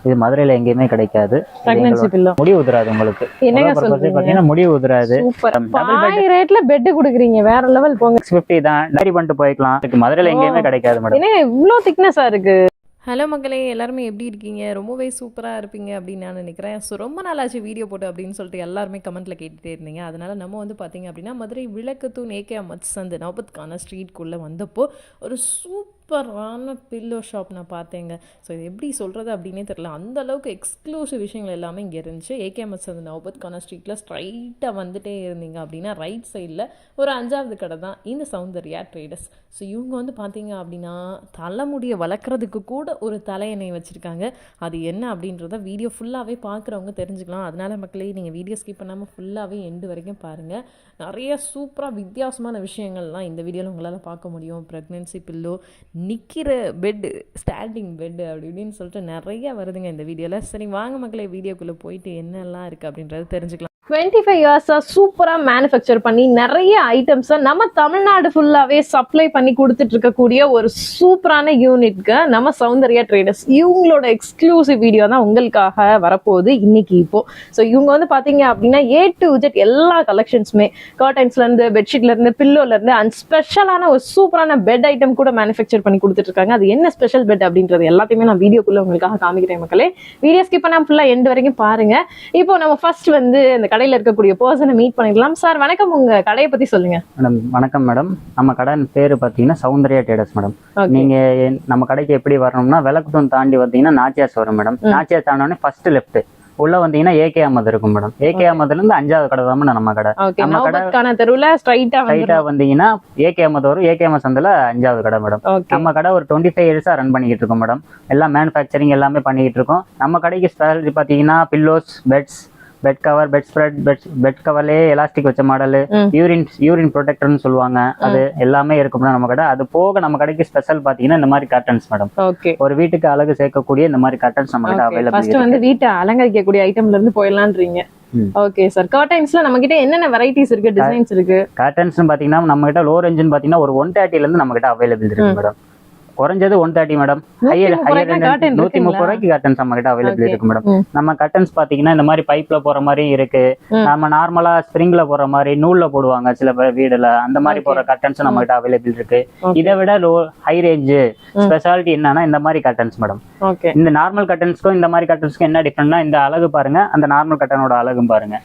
இது மதுரையில எங்கேயுமே கிடைக்காது. முடி உதிராது உங்களுக்கு. பாத்தீங்கன்னா முடி உதிராது. ரேட்ல பெட் குடுக்குறீங்க, வேற லெவல் போங்க. 650 தான், டெலிவரி பண்ணிட்டு போய்க்கலாம். மதுரையில எங்கேயுமே கிடைக்காது மேடம். என்ன இவ்வளவு திக்னஸா இருக்கு? ஹலோ மக்களே, எல்லாருமே எப்படி இருக்கீங்க? ரொம்பவே சூப்பராக இருப்பீங்க அப்படின்னு நான் நினைக்கிறேன். ஸோ ரொம்ப நாளாச்சு வீடியோ போட்டு அப்படின்னு சொல்லிட்டு எல்லாருமே கமெண்ட்டில் கேட்டுகிட்டே இருந்தீங்க. அதனால் நம்ம வந்து பார்த்திங்க அப்படின்னா மதுரை விளக்குத்தூண் ஏகே அமத் சந்து நவபத்கான ஸ்ட்ரீட்குள்ளே வந்தப்போ ஒரு சூப்பரான பில்லோ ஷாப் நான் பார்த்தேங்க. ஸோ இது எப்படி சொல்கிறது அப்படின்னே தெரியல, அந்த அளவுக்கு எக்ஸ்க்ளூசிவ் விஷயங்கள் எல்லாமே இங்கே இருந்துச்சு. ஏகே அமத் சந்து நவபத்கான ஸ்ட்ரீட்டில் ஸ்ட்ரைட்டாக வந்துட்டே இருந்தீங்க அப்படின்னா ரைட் சைடில் ஒரு 5வது கடை தான் இந்த சௌந்தர்யா ட்ரேடர்ஸ். ஸோ இவங்க வந்து பார்த்தீங்க அப்படின்னா தலைமுடியை வளர்க்குறதுக்கு கூட ஒரு தலையணை வச்சுருக்காங்க. அது என்ன அப்படின்றத வீடியோ ஃபுல்லாகவே பார்க்குறவங்க தெரிஞ்சுக்கலாம். அதனால் மக்களே, நீங்கள் வீடியோ ஸ்கிப் பண்ணாமல் ஃபுல்லாகவே எண்டு வரைக்கும் பாருங்கள். நிறைய சூப்பராக வித்தியாசமான விஷயங்கள்லாம் இந்த வீடியோவில் உங்களால் பார்க்க முடியும். ப்ரெக்னென்சி பில்லோ, நிற்கிற பெட்டு, ஸ்டாண்டிங் பெட்டு அப்படி இப்படின்னு சொல்லிட்டு நிறைய வருதுங்க இந்த வீடியோவில். சரி வாங்க மக்களே, வீடியோக்குள்ளே போயிட்டு என்னெல்லாம் இருக்குது அப்படின்றத தெரிஞ்சுக்கலாம். 25 இயர்ஸா சூப்பரா மேனுஃபேக்சர் பண்ணி நிறைய ஐட்டம்ஸை நம்ம தமிழ்நாடு ஃபுல்லாவே சப்ளை பண்ணி கொடுத்துட்டு இருக்கக்கூடிய ஒரு சூப்பரான யூனிட்க்கு நம்ம சௌந்தர்யா ட்ரேடர்ஸ். இவங்களோட எக்ஸ்க்ளூசிவ் வீடியோ தான் உங்களுக்காக வரப்போகுது இன்னைக்கு. இப்போ ஸோ இவங்க வந்து பாத்தீங்க அப்படின்னா A to Z எல்லா கலெக்ஷன்ஸுமே, கர்டைன்ஸ்ல இருந்து, பெட்ஷீட்ல இருந்து, பில்லோல இருந்து அண்ட் ஸ்பெஷலான ஒரு சூப்பரான பெட் ஐட்டம் கூட மேனுஃபேக்சர் பண்ணி கொடுத்துட்டு இருக்காங்க. அது என்ன ஸ்பெஷல் பெட் அப்படின்றது எல்லாத்தையுமே நான் வீடியோக்குள்ள உங்களுக்காக காமிக்கிறேன் மக்களே. வீடியோ ஸ்கிப் பண்ணாம ஃபுல்லா எண்டு வரைக்கும் பாருங்க. இப்போ நம்ம ஃபர்ஸ்ட் வந்து இந்த கடையில இருக்கக்கூடிய பர்சனை மீட் பண்ணிடலாம். சார் வணக்கம், உங்க கடையை பத்தி சொல்லுங்க. மேடம் வணக்கம் மேடம். நம்ம கடை பேரு பாத்தீங்கன்னா சௌந்தர்யா ட்ரேடர்ஸ் மேடம். நீங்க நம்ம கடைக்கு எப்படி வரணும்னா விளக்குத்தூண் தாண்டி வந்தீங்கன்னா நாச்சியாஸ் வரும் மேடம். நாச்சியாஸ் தாண்டோடனே ஃபர்ஸ்ட் லெஃப்ட் உள்ள வந்தீங்கன்னா ஏகே அமத் இருக்கும் மேடம். ஏகே அமத்ல இருந்து 5வது கடை தான் நம்ம கடை. நம்ம கடை தெருவுல ஸ்ட்ரைட்டா வந்தீங்கன்னா ஏகே அமத் வரும். ஏகே அமத் சந்தில 5வது கடை மேடம். நம்ம கடை ஒரு 25 இயர்ஸா ரன் பண்ணிக்கிட்டு இருக்கோம் மேடம். எல்லாம் மேனுஃபேக்சரிங் எல்லாமே பண்ணிக்கிட்டு இருக்கோம். நம்ம கடைக்கு ஸ்பெஷாலிட்டி பாத்தீங்கன்னா pillows, beds, bed cover, bed spread, bed கவர்லயே எலாஸ்டிக் வச்ச மாடல், யூரின் ப்ரொடெக்டர்னு சொல்லுவாங்க, அது எல்லாமே இருக்கும் நம்ம கடை. அது போக நம்ம கடைக்கு ஸ்பெஷல் பாத்தீங்கன்னா இந்த மாதிரி கர்டன்ஸ் மேடம். ஒரு வீட்டுக்கு அழகு சேர்க்கக்கூடிய இந்த மாதிரி கர்டன்ஸ் நம்ம கிட்ட அவைலபிள். ஃபர்ஸ்ட் வந்து வீட்டை அலங்கரிக்கக்கூடிய ஐட்டம்ல இருந்து போயிடலாம்ன்றீங்க. ஓகே சார், கர்டைன்ஸ்ல நம்ம கிட்ட என்னென்ன வெரைட்டிஸ் இருக்கு, டிசைன்ஸ் இருக்கு? கர்டன்ஸ் பாத்தீங்கன்னா நம்ம கிட்ட லோ ரேஞ்சுன்னு பாத்தீங்கன்னா ஒரு 130 ல இருந்து நம்ம கிட்ட அவைலபிள் இருக்கு மேடம். குறைஞ்சது 130 மேடம். 130 ரூபாய்க்கு கர்டன்ஸ் நம்ம கிட்ட அவைலபிள் இருக்கு மேடம். நம்ம கர்டன்ஸ் பாத்தீங்கன்னா இந்த மாதிரி பைப்ல போற மாதிரி இருக்கு. நம்ம நார்மலா ஸ்ப்ரிங்ல போற மாதிரி நூல்ல போடுவாங்க சில பேர் வீடுல, அந்த மாதிரி போற கர்டன்ஸ் நம்ம கிட்ட அவைலபிள் இருக்கு. இதை விட ஹை ரேஞ்ச் ஸ்பெஷாலிட்டி என்னன்னா இந்த மாதிரி கர்டன்ஸ் மேடம். இந்த நார்மல் கர்டன்ஸ்க்கும் இந்த மாதிரி கர்டன்ஸ்க்கும் என்ன டிஃபரெண்ட்னா இந்த அழகு பாருங்க, அந்த நார்மல் கர்டனோட அழகும் பாருங்க.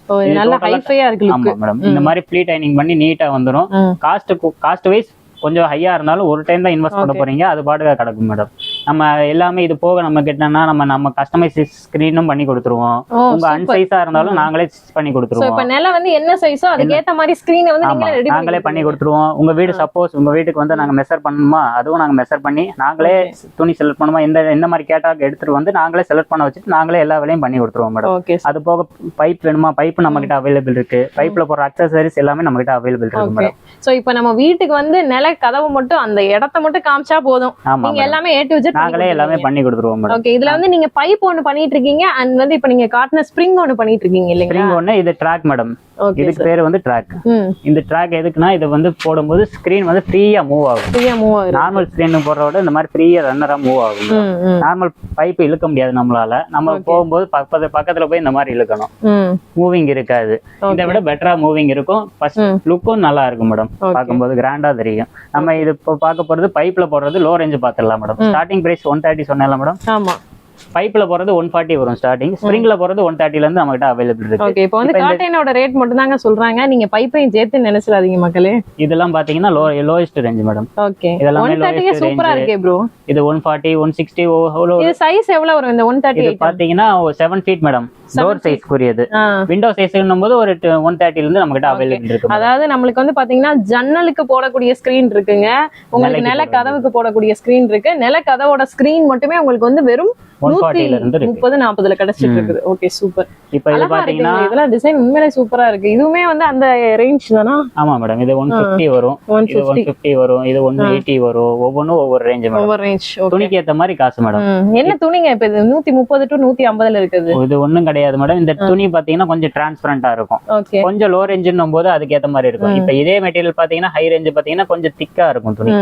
ஆமா மேடம். இந்த மாதிரி ஃப்ளீ டைனிங் பண்ணி நீட்டா வந்துடும். காஸ்ட் வைஸ் கொஞ்சம் ஹையா இருந்தாலும் ஒரு டைம் தான் இன்வெஸ்ட் பண்ண போறீங்க, அது பாட்டுக்கா கிடக்கும் மேடம். நம்ம எல்லாமே இது போக நம்ம கிட்டனா நம்ம கஸ்டமைஸ் ஸ்கிரீனும் பண்ணி கொடுத்துருவோம். உங்க அன்சைஸா இருந்தாலும் நாங்களே பண்ணி கொடுத்துருவோம். இப்ப நில வந்து என்ன சைஸோ அதுக்கு ஏத்த மாதிரி ஸ்கிரீன் வந்து நாங்களே பண்ணி கொடுத்துருவோம். உங்க வீடு சப்போஸ் உங்க வீட்டுக்கு வந்து நாங்க மெஷர் பண்ணணுமா, அதுவும் நாங்க மெஷர் பண்ணி நாங்களே துணி செலக்ட் பண்ணுமா, எந்த மாதிரி கேட்டாக எடுத்துட்டு வந்து நாங்களே செலக்ட் பண்ண வச்சுட்டு நாங்களே எல்லா வேலையும் பண்ணி கொடுத்துருவோம் மேடம். அது போக பைப் வேணுமா, பைப் நம்ம கிட்ட அவைலபிள் இருக்கு. பைப்ல போற அக்சசரிஸ் எல்லாமே நம்ம கிட்ட அவைலபிள் இருக்கு மேடம். சோ இப்ப நம்ம வீட்டுக்கு வந்து நில கதவு மட்டும் அந்த இடத்தை மட்டும் காமிச்சா போதும், நீங்க எல்லாமே A to Z நாங்களே எல்லாமே பண்ணி கொடுத்துருவோம் மேடம். ஓகே, இதுல வந்து நீங்க பைப் ஒன்னு பண்ணிட்டு இருக்கீங்க அண்ட் வந்து இப்ப நீங்க காட்டின ஸ்ப்ரிங் ஒன்னு பண்ணிட்டு இருக்கீங்க இல்லையா? ஸ்ப்ரிங் ஒன்னு, இது ட்ராக் மேடம். இதுக்கு பேரு வந்து ட்ராக். இந்த ட்ராக் எதுக்குன்னா இது வந்து போடும்போது ஸ்கிரீன் வந்து ஃப்ரீயா மூவ் ஆகும். நார்மல் ஸ்கிரீன் போடுறதோட இந்த மாதிரி ஃப்ரீயா ரன்னரா மூவ் ஆகும். நார்மல் பைப் இழுக்க முடியாது நம்மளால. நம்ம போகும்போது பக்கத்துல போய் இந்த மாதிரி இழுக்கணும். மூவிங் இருக்காது. இதை விட பெட்டரா மூவிங் இருக்கும். ஃபர்ஸ்ட் லுக்கும் நல்லா இருக்கும் மேடம். பார்க்கும்போது கிராண்டா தெரியும். நம்ம இது இப்போ பார்க்க போறது பைப்ல போடுறது லோ ரேஞ்ச் பாத்துடலாம் மேடம். ஸ்டார்டிங் பிரைஸ் 130 சொன்னேன்ல மேடம். ஆமா, பைப்ல போறது 140 வரும் ஸ்டார்டிங். ஸ்ப்ரிங்ல போறது 130 ல இருந்து நம்ம கிட்ட அவைலபிள் இருக்கு. ஓகே, இப்போ வந்து கர்டைனோட ரேட் மட்டும் தாங்க சொல்றாங்க, நீங்க பைப்பையும் சேர்த்து நினைச்சிராதீங்க மக்களே. இதெல்லாம் பாத்தீங்கன்னா லோயஸ்ட் ரேஞ்ச் மேடம். ஓகே, 130 சூப்பரா இருக்கே ப்ரோ. இது 140 160. இது சைஸ் எவ்வளவு வரும் இந்த 130? இது பாத்தீங்கன்னா 7 ஃபீட் மேடம். டோர் சைஸ் குறியது. விண்டோ சைஸ்னும் போது ஒரு 130 ல இருந்து நம்ம கிட்ட அவைலபிள் இருக்கு. அதாவது நம்மளுக்கு வந்து பாத்தீங்கன்னா ஜன்னலுக்கு போடக்கூடிய ஸ்கிரீன் இருக்குங்க, உங்களுக்கு நில கதவுக்கு போடக்கூடிய ஸ்கிரீன் இருக்கு. நில கதவோட ஸ்கிரீன் மட்டுமே உங்களுக்கு வந்து வெறும் 130-140 கிடைச்சிட்டு இருக்குது. Okay, super. இப்போ இது பாத்தீங்கன்னா இதெல்லாம் டிசைன் உண்மையிலே சூப்பரா இருக்கு. இதுவுமே வந்து அந்த ரேஞ்ச் தானா? ஆமா மேடம். இது 150 வரும், இது 150 வரும், இது 180 வரும். ஒவ்வொன்றும் ஒவ்வொரு ரேஞ்ச் மேடம். ஒவ்வொரு ரேஞ்ச். துணிக்கு ஏத்த மாதிரி காசு மேடம். என்ன துணிங்க இப்ப இது 130 to 150 இருக்குது? இது ஒண்ணும் கிடையாது மேடம். இந்த துணி பாத்தீங்கன்னா கொஞ்சம் டிரான்ஸ்பரண்டா இருக்கும். கொஞ்சம் லோ ரேஞ்சுன்னும் போது அதுக்கு ஏத்த மாதிரி இருக்கும். இப்ப இதே மெட்டீரியல் பாத்தீங்கன்னா ஹை ரேஞ்ச் பாத்தீங்கன்னா கொஞ்சம் திக்கா இருக்கும் துணி.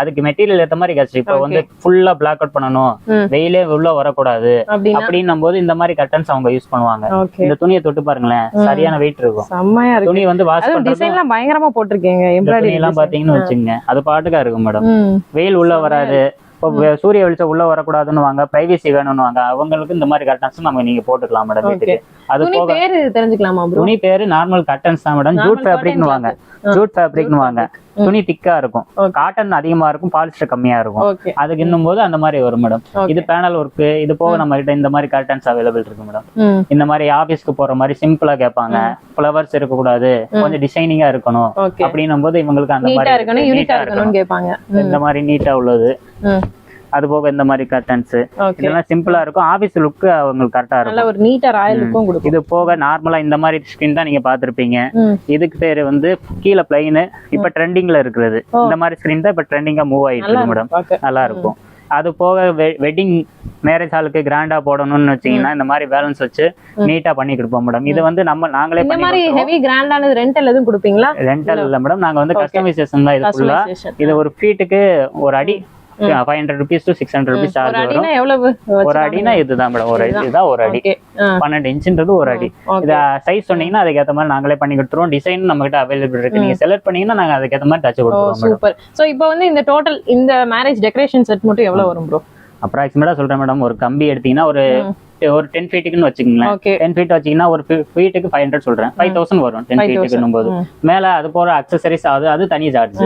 அதுக்கு மெட்டீரியல் ஏத்த மாதிரி காசு. இப்ப வந்து ஃபுல்லா பிளாக் அவுட் பண்ணணும், வெயிலே உள்ள வரக்கூடாது அப்படின்னும் போது இந்த மாதிரி கர்டன்ஸ் அவங்க யூஸ் பண்ணுவாங்க. இந்த துணியை தொட்டு பாருங்களேன், சரியான வெயிட் இருக்கும். செம்மையா இருக்கு. துணி வந்து வாஷ் பண்றது டிசைன்லாம் பயங்கரமா போட்டிருக்கீங்க. எம்ப்ராய்டரி எல்லாம் பாத்தீங்கன்னு வச்சுங்க, அது பாட்டுக்கா இருக்கும் மேடம். வெயில் உள்ள வராது, இப்போ சூரிய வெளிச்சம் உள்ள வரக்கூடாதுன்னு வாங்க, பிரைவசி வேணும்னு வாங்க, அவங்களுக்கு இந்த மாதிரி கர்டன்ஸ் நம்ம நீங்க போட்டுக்கலாம் மேடம் வீட்டுக்கு. அது போக பேரு தெரிஞ்சுக்கலாமா ப்ரோ? துணி பேரு நார்மல் கர்டன்ஸ் தான் மேடம். ஜூட் ஃபேப்ரிக்னு வாங்க, ஜூட் ஃபேப்ரிக்னு வாங்க. துணி திக்கா இருக்கும், காட்டன் அதிகமா இருக்கும், பாலிஸ்டர் கம்மியா இருக்கும். அதுக்கு இன்னும் போது அந்த மாதிரி வரும் மேடம். இது பேனல் ஒர்க். இது போக நம்ம கிட்ட இந்த மாதிரி கர்டன்ஸ் அவைலபிள் இருக்கு மேடம். இந்த மாதிரி ஆபீஸ்க்கு போற மாதிரி சிம்பிளா கேட்பாங்க, ஃபிளவர்ஸ் இருக்க கூடாது, கொஞ்சம் டிசைனிங்கா இருக்கணும் அப்படின்னும் போது இவங்களுக்கு அந்த மாதிரி இந்த மாதிரி நீட்டா உள்ளது. அது போக இந்த மாதிரி கர்டன்ஸ் இதெல்லாம் சிம்பிளா இருக்கும், ஆபீஸ் லுக் அவங்களுக்கு கரெக்டா இருக்கும், ஒரு நீட்டா ராயல் லுக்கும் கொடுக்கும். இது போக நார்மலா இந்த மாதிரி ஸ்கிரீன் தான் நீங்க பாத்திருப்பீங்க. இதுக்கு பேரு வந்து கீழே பிளைன், இப்ப ட்ரெண்டிங்ல இருக்கிறது இந்த மாதிரி ஸ்கிரீன் தான் இப்ப ட்ரெண்டிங்கா மூவ் ஆயிட்டு இருக்கு மேடம். நல்லா இருக்கும். அது போக வெட்டிங் மேரேஜ் ஹாலுக்கு கிராண்டா போடணும்னு வச்சீங்கன்னா இந்த மாதிரி பேலன்ஸ் வச்சு நீட்டா பண்ணி கொடுப்போம் மேடம். இது வந்து நாங்களே இந்த மாதிரி ஹெவி கிராண்டானது ரெண்டல் எதுவும் கொடுப்பீங்களா? ரெண்டல் இல்ல மேடம், நாங்க வந்து கஸ்டமைசேஷன் தான். இது ஃபுல்லா இது ஒரு ஃபீட்டுக்கு ஒரு அடி 500 rupees to 600 rupees சார்ஜ் வரும். ஒரு அடினா இதுதான் மேடம், ஒரு இதுதான் ஒரு அடி. 12 இன்ச்ன்றது ஒரு அடி. இத சைஸ் சொன்னீங்கன்னா அதுக்கு ஏத்த மாதிரி நாங்களே பண்ணி கொடுத்துருவோம். டிசைன் நம்ம கிட்ட அவைலபிள் இருக்கு, நீங்க செலக்ட் பண்ணீங்கன்னா நாங்க அதுக்கு ஏத்த மாதிரி தச்சு கொடுத்துருவோம். சூப்பர். சோ இப்போ வந்து இந்த டோட்டல் இந்த மேரேஜ் டெக்கரேஷன் செட் மட்டும் எவ்வளவு வரும் ப்ரோ? அப்ராக்சிமேட்டா சொல்றேன் மேடம். ஒரு கம்பி எடுத்தீங்கன்னா ஒரு 10 ஃபீட்டுக்குன்னு வச்சுக்கோங்களேன். 10 ஃபீட் வச்சீங்கன்னா ஒரு ஃபீட்டுக்கு 500 சொல்றேன், 5000 வரும் 10 ஃபீட்டுக்குன்னும் போது. மேல அது போற அக்சசரிஸ் அது தனி சார்ஜ்.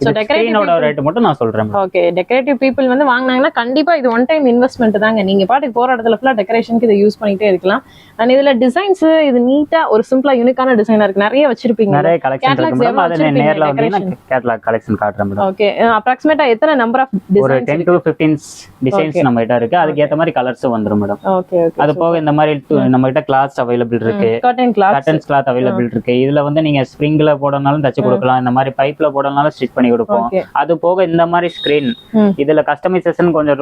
ஸ்கிரீனோட ரேட் மட்டும் நான் சொல்றேன். ஓகே, டெக்கரேட்டிவ் பீப்பிள் வந்து வாங்குனாங்கன்னா கண்டிப்பா இது ஒன் டைம் இன்வெஸ்ட்மென்ட் தாங்க. நீங்க பாட்டுக்கு போற இடத்துல ஃபுல்லா டெக்கரேஷனுக்கு இதை யூஸ் பண்ணிட்டே இருக்கலாம். அண்ட் இதுல டிசைன்ஸ் இது நீட்டா ஒரு சிம்பிளா யூனிக்கான டிசைனா இருக்கு. நிறைய வச்சிருப்பீங்க, நிறைய கலெக்ஷன் இருக்கு மேடம். அத நேர்ல வந்தீங்கன்னா கேட்டலாக் கலெக்ஷன் காட்றேன் மேடம். ஓகே, அப்ராக்ஸிமேட்டா எத்தனை நம்பர் ஆஃப் டிசைன்ஸ்? ஒரு 10 to 15 டிசைன்ஸ் நம்ம கிட்ட இருக்கு. அதுக்கு ஏத்த மாதிரி கலர்ஸ் வந்துரும் மேடம். Okay okay. அது போக இந்த மாதிரி நம்ம கிட்ட கிளாத்ஸ் அவைலபிள் இருக்கு, கர்டன்ஸ் கிளாத் அவைலபிள் இருக்கு. இதுல வந்து நீங்க ஸ்ப்ரிங்ல போடனாலும் தச்சு கொடுக்கலாம், இந்த மாதிரி பைப்ல போடனாலும் ஸ்டிச் பண்ணி கொடுப்போம். அது போக இந்த மாதிரி ஸ்கிரீன் இதுல கஸ்டமைசேஷன் கொஞ்சம்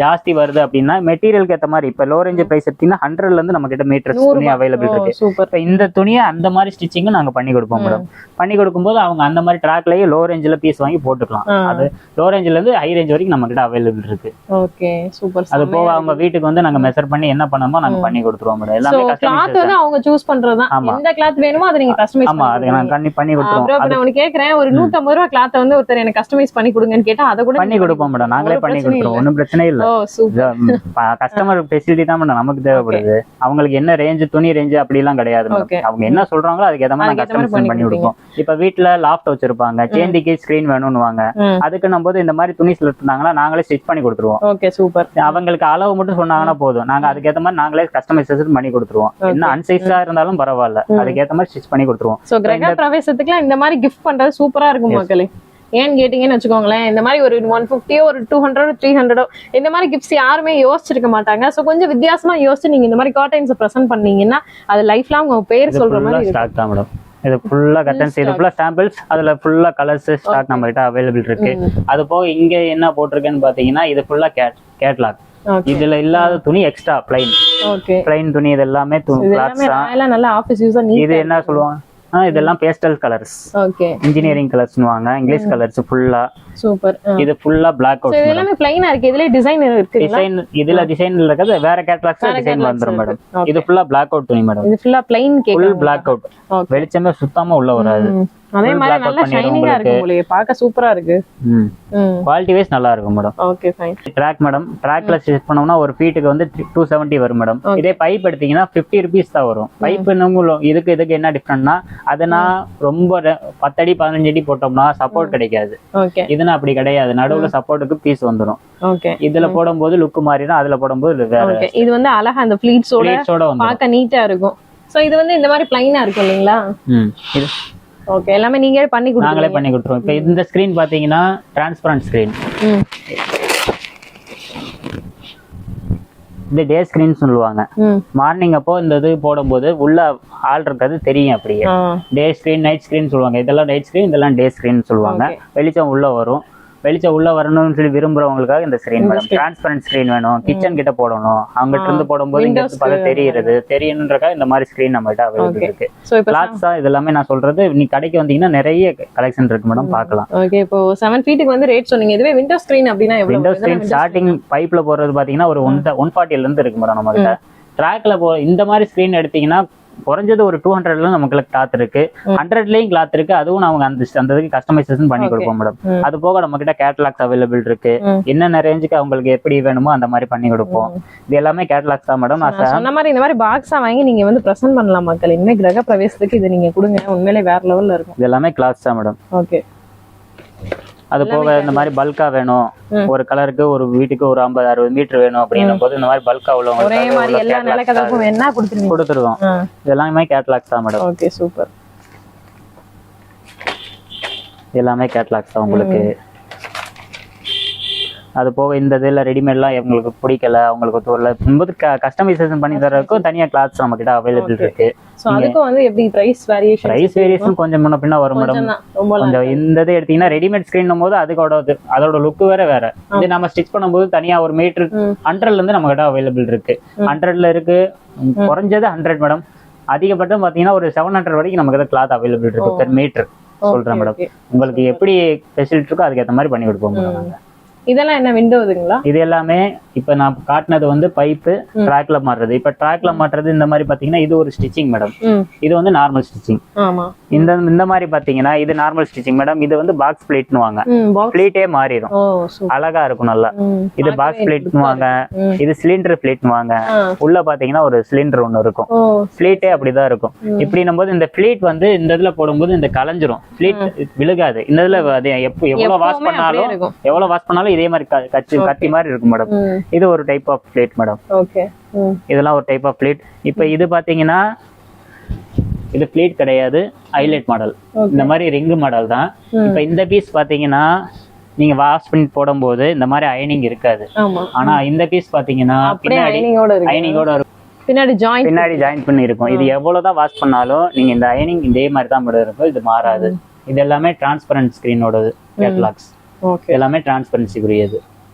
ஜாஸ்தி வருது அப்படின்னா மெட்டீரியலுக்கு ஏத்த மாதிரி இப்ப லோ ரேஞ்ச் பிரைஸ் எடுத்தீங்கன்னா 100ல இருந்து நம்ம கிட்ட மீட்டர் துணி அவைலபிள் இருக்கு. இப்ப இந்த துணியை அந்த மாதிரி ஸ்டிச்சிங் நாங்க பண்ணி கொடுப்போம் மேடம். பண்ணி கொடுக்கும்போது அவங்க அந்த மாதிரி ட்ராக்லயே லோ ரேஞ்சில பீஸ் வாங்கி போட்டுக்கலாம். அது லோ ரேஞ்சில இருந்து ஹை ரேஞ்ச் வரைக்கும் நம்ம கிட்ட அவைலபிள் இருக்கு. Okay, super. அது போக அவங்க வீட்டுக்கு வந்து நாங்க மெஷர் பண்ணி என்ன பண்ணணுமோ நாங்க பண்ணி கொடுத்துருவோம் மேடம். எல்லாமே கிளாத் வந்து அவங்க சூஸ் பண்றதுதான். எந்த கிளாத் வேணுமோ அதை நீங்க கஸ்டமைஸ் ஆமா, அது நான் பண்ணி கொடுத்துருவோம். அப்புறம் நான் உனக்கு கேக்குறேன், ஒரு 150 ரூபாய் கிளாத் வந்து ஒருத்தர் எனக்கு கஸ்டமைஸ் பண்ணி கொடுங்கன்னு கேட்டா அதை கூட பண்ணி கொடுப்போம் மேடம். நாங்களே பண்ணி கொடுத்துருவோம், ஒன்னும் பிரச்சனை இல்ல. கஸ்டமர் ஃபெசிலிட்டி தான் மேடம் நமக்கு தேவைப்படுது. அவங்களுக்கு என்ன ரேஞ்ச் துணி ரேஞ்ச் அப்படி எல்லாம் கிடையாது. அவங்க என்ன சொல்றாங்களோ அதுக்கு ஏத்த மாதிரி கஸ்டமைஸ் பண்ணி கொடுப்போம். இப்ப வீட்டுல லாஃப்ட் வச்சிருப்பாங்க, சேந்திக்கு ஸ்கிரீன் வேணும்னு வாங்க, அதுக்கு நம்ம போது இந்த மாதிரி துணி செலக்ட் பண்ணாங்கன்னா நாங்களே ஸ்டிச் பண்ணி கொடுத்துருவோம். Okay, super. அவங்களுக்கு அளவு மட்டும் சொன்னாங்கன்னா போதும், நாங்க அதுக்கு ஏத்த மாதிரி நாங்களே கஸ்டமைசேஷன் பண்ணி கொடுத்துருவோம். என்ன அன்சைஸா இருந்தாலும் பரவாயில்ல, அதுக்கு ஏத்த மாதிரி ஸ்டிச் பண்ணி கொடுத்துருவோம். சோ கிரக பிரவேசத்துக்குலாம் இந்த மாதிரி கிஃப்ட் பண்றது சூப்பரா இருக்கும் மக்களே. ஏன்னு கேட்டீங்கன்னு வச்சுக்கோங்களேன், இந்த மாதிரி ஒரு 150 ஒரு 200 300 இந்த மாதிரி கிஃப்ட்ஸ் யாருமே யோசிச்சிருக்க மாட்டாங்க. சோ கொஞ்சம் வித்தியாசமா யோசிச்சு நீங்க இந்த மாதிரி காட்டன்ஸ் பிரசன்ட் பண்ணீங்கன்னா அது லைஃப் லாங் உங்க பேர் சொல்ற மாதிரி ஸ்டாக் தான் மேடம். இது ஃபுல்லா கட்டன்ஸ், இது ஃபுல்லா சாம்பிள்ஸ், அதுல ஃபுல்லா கலர்ஸ் ஸ்டாக் நம்ம கிட்ட அவைலபிள் இருக்கு. அது போக இங்க என்ன போட்டிருக்கேன்னு பாத்தீங்கன்னா இது ஃபுல்லா கேட்லாக். இதுல இல்லாத துணி எக்ஸ்ட்ரா பிளைன் துணி, இது எல்லாமே கிளாத்ஸ் தான். நல்ல ஆபீஸ் யூஸ். இது என்ன சொல்லுவாங்க, இதெல்லாம் பேஸ்டல் கலர்ஸ், இன்ஜினியரிங் கலர்ஸ்னுவாங்க, இங்கிலீஷ் கலர்ஸ் ஃபுல்லா. சூப்பர். இது ஃபுல்லா பிளாக் அவுட். இது எல்லாமே ப்ளைனா இருக்கு. இதுல டிசைன் இருக்கு. இதுல டிசைன் இருக்குது, வேற கேட்டலாக்ஸ்ல டிசைன் வந்துரும் மேடம். இது ஃபுல்லா பிளாக் அவுட் துணி மேடம். இது ஃபுல்லா plain cake, full black out. வெளிச்சமே சுத்தமா உள்ள வராது. அதே மாதிரி நல்ல ஷைனிங்கா இருக்கு, உங்களுக்கு பார்க்க சூப்பரா இருக்கு. குவாலிட்டி வைஸ் நல்லா இருக்கும் madam. Okay, fine. Track madam, ட்ராக்ல ஸ்டிச் பண்ணோம்னா ஒரு ஃபீட்டுக்கு வந்து 270 வரும் மேடம். இதே பைப் எடுத்தீங்கன்னா 50 rupees தான் வரும். பைப் இதுக்கு என்ன டிஃபரெண்ட்னா, அதனா ரொம்ப 10 அடி 15 அடி போட்டோம்னா சப்போர்ட் கிடைக்காது. இதுனா அப்படி கிடையாது, நடுவுல சப்போர்ட்டுக்கு பீஸ் வந்துரும். இதுல போடும்போது லுக் மாறிடும், அதுல போடும்போது வேற. இது வந்து அழகா அந்த ஃபிளீட்ஸோட பார்க்க நீட்டா இருக்கும். சோ இது வந்து இந்த மாதிரி ப்ளைனா இருக்கும் இல்லீங்களா? இது ஓகே, எல்லாமே நீங்களே பண்ணி கொடுங்க. நாங்களே பண்ணி கொடுத்துருவோம். இப்போ இந்த ஸ்கிரீன் பாத்தீங்கன்னா டிரான்ஸ்பரண்ட் ஸ்கிரீன். இந்த டே ஸ்கிரீன் சொல்லுவாங்க. மார்னிங் அப்போ இந்த இது போடும்போது உள்ள ஆள் இருக்கிறது தெரியும். அப்படியே டே ஸ்கிரீன் நைட் ஸ்கிரீன் சொல்லுவாங்க. இதெல்லாம் நைட் ஸ்கிரீன், இதெல்லாம் டே ஸ்கிரீன் சொல்லுவாங்க. வெளிச்சம் உள்ள வரும். வெளிச்சம் உள்ள வரணும்னு சொல்லி விரும்புறவங்களுக்காக இந்த ஸ்கிரீன் மேடம். டிரான்ஸ்பரண்ட் ஸ்கிரீன் வேணும், கிச்சன் கிட்ட போடணும், அங்கிட்ட இருந்து போடும்போது இங்க பார்த்து தெரியணுன்றக்காக இந்த மாதிரி ஸ்கிரீன் நம்ம கிட்ட அவைலபிள் இருக்கு. கிளாத்ஸ் தான் இது எல்லாமே. நான் சொல்றது நீ கடைக்கு வந்தீங்கன்னா நிறைய கலெக்ஷன் இருக்கு மேடம், பார்க்கலாம். ஓகே, இப்போ 7 ஃபீட்டுக்கு வந்து ரேட் சொன்னீங்க. இதுவே விண்டோ ஸ்கிரீன் அப்படினா எவ்வளவு? விண்டோ ஸ்கிரீன் ஸ்டார்டிங் பைப்ல போறது பாத்தீங்கன்னா ஒரு 140 ல இருந்து இருக்கு மேடம் நம்ம கிட்ட. ட்ராக்ல இந்த மாதிரி ஸ்கிரீன் எடுத்தீங்கன்னா குறைஞ்சது ஒரு 200ல நமக்கு கிளாத் இருக்கு, 100லயும் கிளாத் இருக்கு. அதுவும் நாம அந்த இதுக்கு கஸ்டமைசேஷன் பண்ணி கொடுப்போம் மேடம். அது போக நம்ம கிட்ட கேட்டலாக்ஸ் அவைலபிள் இருக்கு. என்னென்ன ரேஞ்சுக்கு அவங்களுக்கு எப்படி வேணுமோ அந்த மாதிரி பண்ணி கொடுப்போம். இது எல்லாமே கேட்டலாக்ஸ் தான் மேடம். சொன்ன மாதிரி இந்த மாதிரி பாக்ஸா வாங்கி நீங்க வந்து பிரசன்ட் பண்ணலாம் மக்கள். இனிமே கிரக பிரவேசத்துக்கு இது நீங்க கொடுங்க, உண்மையிலே வேற லெவல்ல இருக்கும். இது எல்லாமே கிளாத்ஸ் தான் மேடம். ஓகே. அது போக இந்த மாதிரி பல்கா வேணும், ஒரு கலருக்கு ஒரு வீட்டுக்கு ஒரு 50-60 மீட்டர் வேணும் அப்படின்னும் போது இந்த மாதிரி பல்கா ஒரே மாதிரி எல்லா நிலக்கதவுக்கும் வேணா கொடுத்துருவோம். இதெல்லாமே கேட்டலாக்ஸ் தான் மேடம். Okay, super. எல்லாமே கேட்டலாக்ஸ் தான் உங்களுக்கு. அது போக இந்த இதில் ரெடிமேட்லாம் உங்களுக்கு பிடிக்கல, அவங்களுக்கு கஸ்டமைசேஷன் பண்ணி தரதுக்கும் தனியா கிளாத்ஸ் நம்ம கிட்ட அவைலபிள் இருக்கு. அதுக்கும் வந்து எப்படி பிரைஸ் வேரியேஷன் கொஞ்சம் முன்ன பின்ன வரும் மேடம். கொஞ்சம் இந்த இது எடுத்தீங்கன்னா ரெடிமேட் ஸ்கிரீன் போது அதோட லுக் வேற. இது நம்ம ஸ்டிச் பண்ணும்போது தனியா ஒரு மீட்டர் 100ல இருந்து நம்ம கிட்ட அவைலபிள் இருக்கு. 100ல இருக்கு, குறைஞ்சது 100 மேடம். அதிகபட்சம் பாத்தீங்கன்னா ஒரு 700 வரைக்கும் நமக்கு கிட்ட கிளாத் அவைலபிள் இருக்கு பெர் மீட்டர். சொல்றேன் மேடம், உங்களுக்கு எப்படி ஃபெசிலிட்டி இருக்கோ அதுக்கேற்ற மாதிரி பண்ணி கொடுப்போம் மேடம். இதெல்லாம் என்ன விண்டோதுங்களா? இது எல்லாமே இப்ப நான் காட்டினது வந்து பைப்பு ட்ராக்ல மாட்டுறது. இப்ப ட்ராக்ல மாட்டுறது இந்த மாதிரி பாத்தீங்கன்னா இது ஒரு ஸ்டிச்சிங் மேடம். இது வந்து நார்மல் ஸ்டிச்சிங். இந்த மாதிரி பாத்தீங்கன்னா இது நார்மல் ஸ்டிச்சிங் மேடம். இது வந்து பாக்ஸ் பிளேட்னு வாங்க, பிளேட்டே மாறிடும், அழகா இருக்கும் நல்லா. இது பாக்ஸ் பிளேட்னு வாங்க, இது சிலிண்டர் பிளேட்னு வாங்க. உள்ள பாத்தீங்கன்னா ஒரு சிலிண்டர் ஒண்ணு இருக்கும், பிளேட்டே அப்படிதான் இருக்கும். இப்படின்னும் போது இந்த பிளேட் வந்து இந்த இதுல போடும்போது இந்த கலைஞ்சிரும், பிளேட் விழுகாது. இந்த இதுல எவ்வளவு வாஷ் பண்ணாலும் இதே மாதிரி கத்தி மாதிரி இருக்கும் மேடம். இது ஒரு type of blade madam. Okay, இதெல்லாம் ஒரு டைப் ஆஃப் பிளேட். இப்போ இது பாத்தீங்கன்னா இது பிளேட் கிடையாது, ஹைலைட் மாடல். இந்த மாதிரி ரிங் மாடல் தான். இப்போ இந்த பீஸ் பாத்தீங்கன்னா நீங்க வாஷ் பண்ணி போடும்போது இந்த மாதிரி அயனிங் இருக்காது. ஆனா இந்த பீஸ் பாத்தீங்கன்னா அயனிங்கோட பின்னாடி ஜாயின் பண்ணி இருக்கும். இது எவ்வளவுதான் வாஷ் பண்ணாலும் நீங்க இந்த அயனிங் இதே மாதிரி தான் இருக்கும், இது மாறாது. இது எல்லாமே டிரான்ஸ்பரண்ட் ஸ்கிரீனோடது கேட்டலாக்ஸ். எல்லாமே டிரான்ஸ்பரன்சிக்குரியது.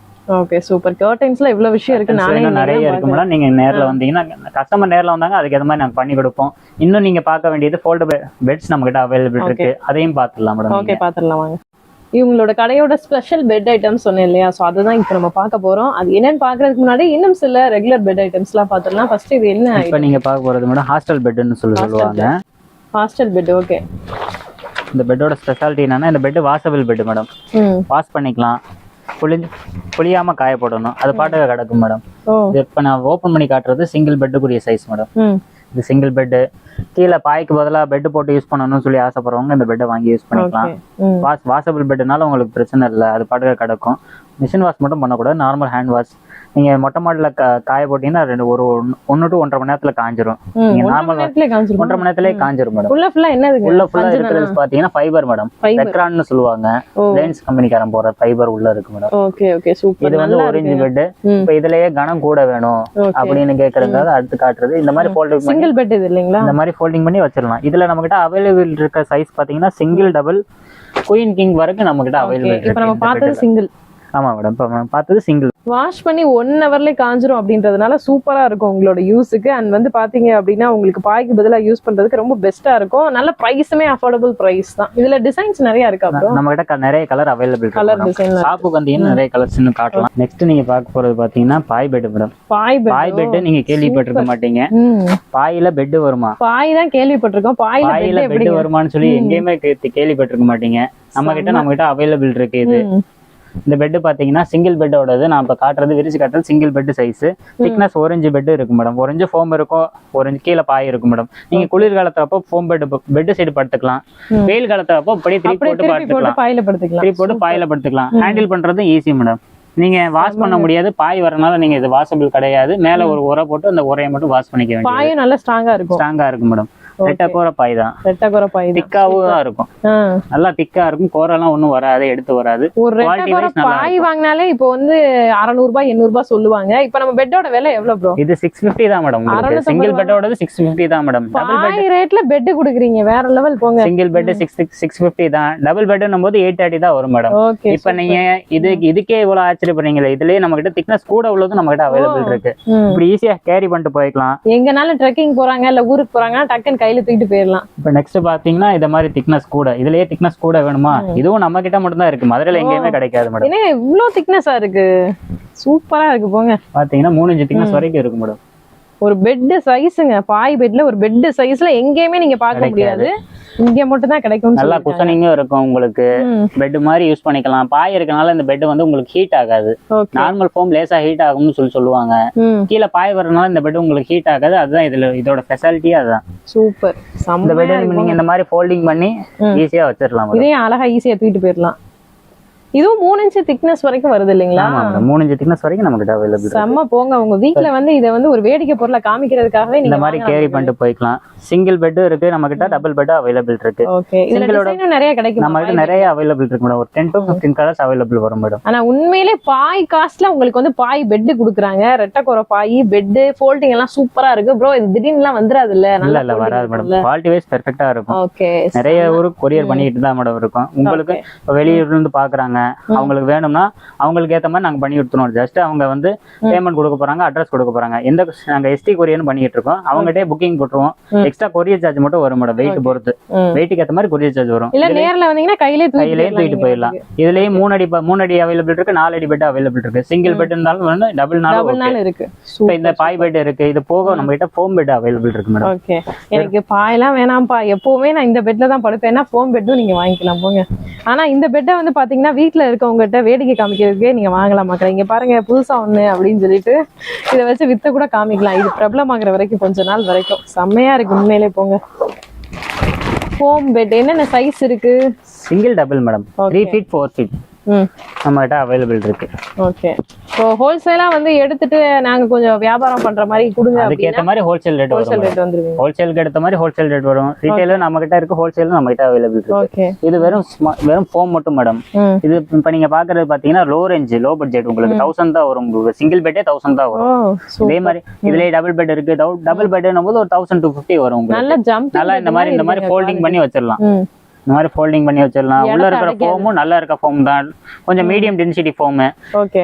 Okay, super. கர்டைன்ஸ்ல இவ்வளவு விஷயம் இருக்கு, நிறைய இருக்கு மேடம். நீங்க நேர்ல வந்தீங்கன்னா கஸ்டமர் நேர்ல வந்தாங்க அதுக்கு ஏத்த மாதிரி நாங்க பண்ணி கொடுப்போம். இன்னும் நீங்க பார்க்க வேண்டியது ஃபோல்டபிள் பெட்ஸ் நம்ம கிட்ட அவைலபிள் இருக்கு, அதையும் பார்த்துடலாம் மேடம். ஓகே, பார்த்துடலாம் வாங்க. இவங்களோட கடையோட ஸ்பெஷல் பெட் ஐட்டம்ஸ் சொன்னேன் இல்லையா, ஸோ அதுதான் இப்போ நம்ம பார்க்க போறோம். அது என்னன்னு பாக்குறதுக்கு முன்னாடி இன்னும் சில ரெகுலர் பெட் ஐட்டம்ஸ் எல்லாம் பார்த்துடலாம். ஃபர்ஸ்ட் இது என்ன இப்போ நீங்க பார்க்க போறது மேடம் ஹாஸ்டல் பெட்னு சொல்லுவாங்க. Hostel bed. ஓகே, இந்த பெட்டோட ஸ்பெஷாலிட்டி என்னன்னா இந்த bed washable bed madam. Wash பண்ணிக்கலாம், புளியாம காய போடணும், அது பாட்டுக்கு கிடக்கும் மேடம். இப்ப நான் ஓபன் பண்ணி காட்டுறது சிங்கிள் பெட்டுக்குரிய சைஸ் மேடம். இது சிங்கிள் பெட்டு. கீழே பாய்க்கு பதிலாக பெட் போட்டு யூஸ் பண்ணணும்னு சொல்லி ஆசைப்படுறவங்க இந்த பெட்டை வாங்கி யூஸ் பண்ணிக்கலாம். வாஷபிள் பெட்னால உங்களுக்கு பிரச்சனை இல்லை, அது பாட்டுக்கு கிடக்கும். மிஷின் வாஷ் மட்டும் பண்ணக்கூடாது, நார்மல் ஹேண்ட் வாஷ். நீங்க மொட்டை மாடல காய போட்டீங்கன்னா 1 to 1.5 மணி நேரத்துல காஞ்சிரும். நீங்க நார்மல் 1.5 மணி நேரத்திலே காஞ்சிரும் மேடம். உள்ள ஃபுல்லா இருக்கிறது பாத்தீங்கன்னா ஃபைபர் மேடம், டெக்ரான்னு சொல்லுவாங்க. ரிலையன்ஸ் கம்பெனிக்காரன் போற ஃபைபர் உள்ள இருக்கு மேடம். Okay okay, super. இது வந்து ஒரு இன்ச் பெட். இப்போ இதுலயே கனம் கூட வேணும் அப்படின்னு கேக்குறதுக்காக அடுத்து காட்டுறது. இந்த மாதிரி ஃபோல்டிங் பண்ணி சிங்கிள் பெட் இது இல்லீங்களா, இந்த மாதிரி ஃபோல்டிங் பண்ணி வச்சிரலாம். இதுல நம்ம கிட்ட அவைலபிள் இருக்க சைஸ் பாத்தீங்கன்னா சிங்கிள், டபுள், குயின், கிங் வரைக்கும் நம்ம கிட்ட அவைலபிள் இருக்கு. இப்போ நம்ம பார்த்தது சிங்கிள். ஆமா மேடம், இப்போ பார்த்தது சிங்கிள். வாஷ் பண்ணி 1 ஹவர்ல காஞ்சிரும் அப்படின்றதுனால சூப்பரா இருக்கும் உங்களோட யூஸுக்கு. அண்ட் வந்து பாத்தீங்க அப்படின்னா உங்களுக்கு பாய்க்கு பதிலா யூஸ் பண்றதுக்கு ரொம்ப பெஸ்டா இருக்கும். நல்ல பிரைஸுமே அஃபோர்டபிள் பிரைஸ் தான். இதுல டிசைன்ஸ் நிறைய இருக்கு. அப்புறம் நம்ம கிட்ட நிறைய கலர் அவைலபிள் இருக்கு. கலர் டிசைன் ஷாப்புக்கு வந்தீங்கன்னா நிறைய கலர்ஸ் இன்னும் காட்டலாம். நெக்ஸ்ட் நீங்க பார்க்க போறது பாத்தீங்கன்னா பாய் பெட் மேடம். பாய் பெட் நீங்க கேள்விப்பட்டிருக்க மாட்டீங்க. பாயில பெட் வருமா? பாய் தான் கேள்விப்பட்டிருக்கோம், பாயில பெட் வருமான்னு சொல்லி எங்கேயுமே கேள்விப்பட்டிருக்க மாட்டீங்க. நம்ம கிட்ட அவைலபிள் இருக்கு. இது இந்த பெட் பாத்தீங்கன்னா சிங்கிள் பெட்டோடது. நான் இப்ப காட்டுறது விரிச்சு காட்டுறது single bed size. Thickness 1 inch bed இருக்கு மேடம். 1 இன்ச் ஃபோம் இருக்கும், 1 இன்ச் கீழே பாய் இருக்கும் மேடம். நீங்க குளிர் காலத்தப்போ ஃபோம் பெட் சைடு படுத்துக்கலாம். வெயில் காலத்தப்போ அப்படியே 3 போட்டு படுத்துக்கலாம், பாயில படுத்துக்கலாம். ஹேண்டில் பண்றது ஈஸி மேடம். நீங்க வாஷ் பண்ண முடியாது, பாய் வரனால நீங்க இது வாஷபிள் கிடையாது. மேல ஒரு உரை போட்டு அந்த உரையை மட்டும் வாஷ் பண்ணிக்க வேண்டியது. பாயும் நல்லா ஸ்ட்ராங்கா இருக்கும் மேடம். ரெட்டை பாய் தான். ரெட்டை பாய் திக்காவும் தான் இருக்கும், நல்லா திக்கா இருக்கும். கோரெல்லாம் ஒண்ணும் வராது, எடுத்து வராது. ஒரு ரெட்டை பாய் வாங்கினாலே இப்போ வந்து 600 ரூபாய் 800 ரூபாய் சொல்லுவாங்க. இப்போ நம்ம பெட்டோட விலை எவ்வளவு ப்ரோ? இது 650 தான் மேடம். சிங்கிள் பெட்டோட 650 தான் மேடம். டபுள் பெட் ரேட்ல பெட் குடுக்குறீங்க, வேற லெவல் போங்க. சிங்கிள் பெட் 650 தான். டபுள் பெட்னும் போது 830 தான் வரும் மேடம். இப்போ நீங்க இதுக்கே இவ்வளவு ஆச்சரியப்படுறீங்களா? இதுலயே நம்ம கிட்ட திக்னஸ் கூட உள்ளது நம்ம கிட்ட அவைலபிள் இருக்கு. இப்படி ஈஸியா கேரி பண்ணிட்டு போய்க்கலாம். எங்கனாலும் ட்ரெக்கிங் போறாங்க இல்ல ஊருக்கு போறாங்க, டக்குன்னு கையில தூக்கிட்டு போயிடலாம். இப்போ நெக்ஸ்ட் பாத்தீங்கன்னா இந்த மாதிரி திக்னஸ் கூட, இதுலயே திக்னஸ் கூட வேணுமா? இதுவும் நம்ம கிட்ட மட்டும் தான் இருக்கு, மதுரையில எங்கேயுமே கிடைக்காது மேடம். என்ன இவ்வளவு திக்னஸா இருக்கு, சூப்பரா இருக்கு போங்க. பாத்தீங்கன்னா 3 இன்ச் திக்னஸ் வரைக்கும் இருக்கு மேடம். ஒரு பெட் சைஸ்ங்க, பாய் பெட்ல ஒரு பெட் சைஸ்ல எங்கேயுமே நீங்க பார்க்க முடியாது, இங்க மட்டும் தான் கிடைக்கும். நல்லா குஷனிங்கும் இருக்கும் உங்களுக்கு, பெட் மாதிரி யூஸ் பண்ணிக்கலாம். பாய் இருக்கனால இந்த பெட் வந்து உங்களுக்கு ஹீட் ஆகாது. நார்மல் ஃபோம் லேசா ஹீட் ஆகும்னு சொல்லுவாங்க. கீழே பாய் வரனால இந்த பெட் உங்களுக்கு ஹீட் ஆகாது. அதுதான் இதோட ஸ்பெஷாலிட்டி. அதுதான் சூப்பர். இந்த பெட் நீங்க இந்த மாதிரி ஃபோல்டிங் பண்ணி ஈஸியா வச்சிடலாம். இதே அழகா ஈஸியா தூக்கிட்டு போயிடலாம். இதுவும் 3 இன்ச் திக்னஸ் வரைக்கும் வருது இல்லைங்களா? 3 இன்ச் திக்னஸ் வரைக்கும் நமக்கு அவைலபிள். செம்ம போங்க. உங்க வீட்ல வந்து இதை வந்து ஒரு வேடிக்கை பொருளை காமிக்கிறதுக்காகவே இந்த மாதிரி கேரி பண்ணிட்டு போய்க்கலாம். சிங்கிள் பெட் இருக்கு நம்ம கிட்ட, டபுள் பெட் அவைலபிள் இருக்கு. ஓகே, இதுல டிசைனும் நிறைய கிடைக்கும். நம்ம கிட்ட நிறைய அவைலபிள் இருக்கு மேடம். ஒரு 10 to 15 கலர்ஸ் அவைலபிள் வரும் மேடம். ஆனா உண்மையிலே பாய் காஸ்ட்ல உங்களுக்கு வந்து பாய் பெட் குடுக்குறாங்க. ரெட்டை பாய் பெட் ஃபோல்டிங் எல்லாம் சூப்பரா இருக்கு ப்ரோ. இது திடீர்னுலாம் வந்துராது இல்ல? இல்ல வராது மேடம். குவாலிட்டி வைஸ் பெர்ஃபெக்ட்டா இருக்கும். ஓகே, நிறைய ஊருக்கு கொரியர் பண்ணிட்டு தான் மேடம் இருக்கும். உங்களுக்கு வெளியூர்ல இருந்து பாக்குறாங்க, அவங்களுக்கு வேணும்னா அவங்களுக்கு ஏத்த மாதிரி நாங்க பண்ணி கொடுத்துருவோம். ஜஸ்ட் அவங்க வந்து பேமெண்ட் கொடுக்க போறாங்க, அட்ரஸ் கொடுக்க போறாங்க. எந்த நாங்க எஸ்டி கொரியர் பண்ணிட்டு இருக்கோம், அவங்ககிட்ட புக்கிங் போட்டுருவோம். எக்ஸ்ட்ரா கொரியர் சார்ஜ் மட்டும் வரும் மேடம். வெயிட் பொறுத்து, வெயிட்டுக்கு ஏத்த மாதிரி கொரியர் சார்ஜ் வரும். இல்ல நேர்ல வந்தீங்கன்னா கையிலே தூக்கிட்டு போயிடலாம். இதுலயே 3 அடி அவைலபிள் இருக்கு, 4 அடி பெட் அவைலபிள் இருக்கு. சிங்கிள் பெட் இருந்தாலும் டபுள் இருக்கு. இப்போ இந்த பாய் பெட் இருக்கு. இது போக நம்ம கிட்ட ஃபோம் பெட் அவைலபிள் இருக்கு மேடம். ஓகே, எனக்கு பாயெல்லாம் வேணாம்ப்பா, எப்பவுமே நான் இந்த பெட்ல தான் படுப்பேன்னா ஃபோம் பெட்டும் நீங்க வாங்கிக்கலாம் போங்க. ஆனா இந்த பெட்டை வந்து பாத்தீங்கன்னா வீட்டுல இருக்கவங்ககிட்ட வேடிக்கை காமிக்கிறதுக்கே நீங்க வாங்கலாம் மக்கள். இங்க பாருங்க புதுசா ஒண்ணு அப்படின்னு சொல்லிட்டு இதை வச்சு வித்த கூட காமிக்கலாம். இது பிரபலமாகிற வரைக்கும் கொஞ்ச நாள் வரைக்கும் செம்மையா இருக்கு உண்மையிலே போங்க. ஃபோம் பெட் என்னென்ன சைஸ் இருக்கு? Single double madam. 3 feet 4 feet நம்ம கிட்ட அவைலபிள் இருக்கு. ஓகே, ஸோ ஹோல்சேலா வந்து எடுத்துட்டு நாங்க கொஞ்சம் வியாபாரம் பண்ற மாதிரி கொடுங்க. அதுக்கு ஏத்த மாதிரி ஹோல்சேல் ரேட் வந்துருங்க. ஹோல்சேலுக்கு ஏத்த மாதிரி ஹோல்சேல் ரேட் வரும். ரீட்டைலர் நம்ம கிட்ட இருக்கு, ஹோல்சேல் நம்ம கிட்ட அவைலபிள் இருக்கு. இது வெறும் ஃபோம் மட்டும் மேடம். இது இப்ப நீங்க பாக்குறது பாத்தீங்கன்னா லோ ரேஞ்ச், லோ பட்ஜெட். உங்களுக்கு 1000 தான் வரும். உங்களுக்கு சிங்கிள் பெட்டே 1000 தான் வரும். இதே மாதிரி இதுலயே டபுள் பெட் இருக்கு. டபுள் பெட்னும் போது ஒரு 1250 வரும். நல்லா இந்த மாதிரி ஃபோல்டிங் பண்ணி வச்சிடலாம். இந்த மாதிரி ஃபோல்டிங் பண்ணி வச்சிடலாம். உள்ள இருக்கிற ஃபோமும் நல்லா இருக்க ஃபோம் தான், கொஞ்சம் மீடியம் டென்சிட்டி ஃபோம்.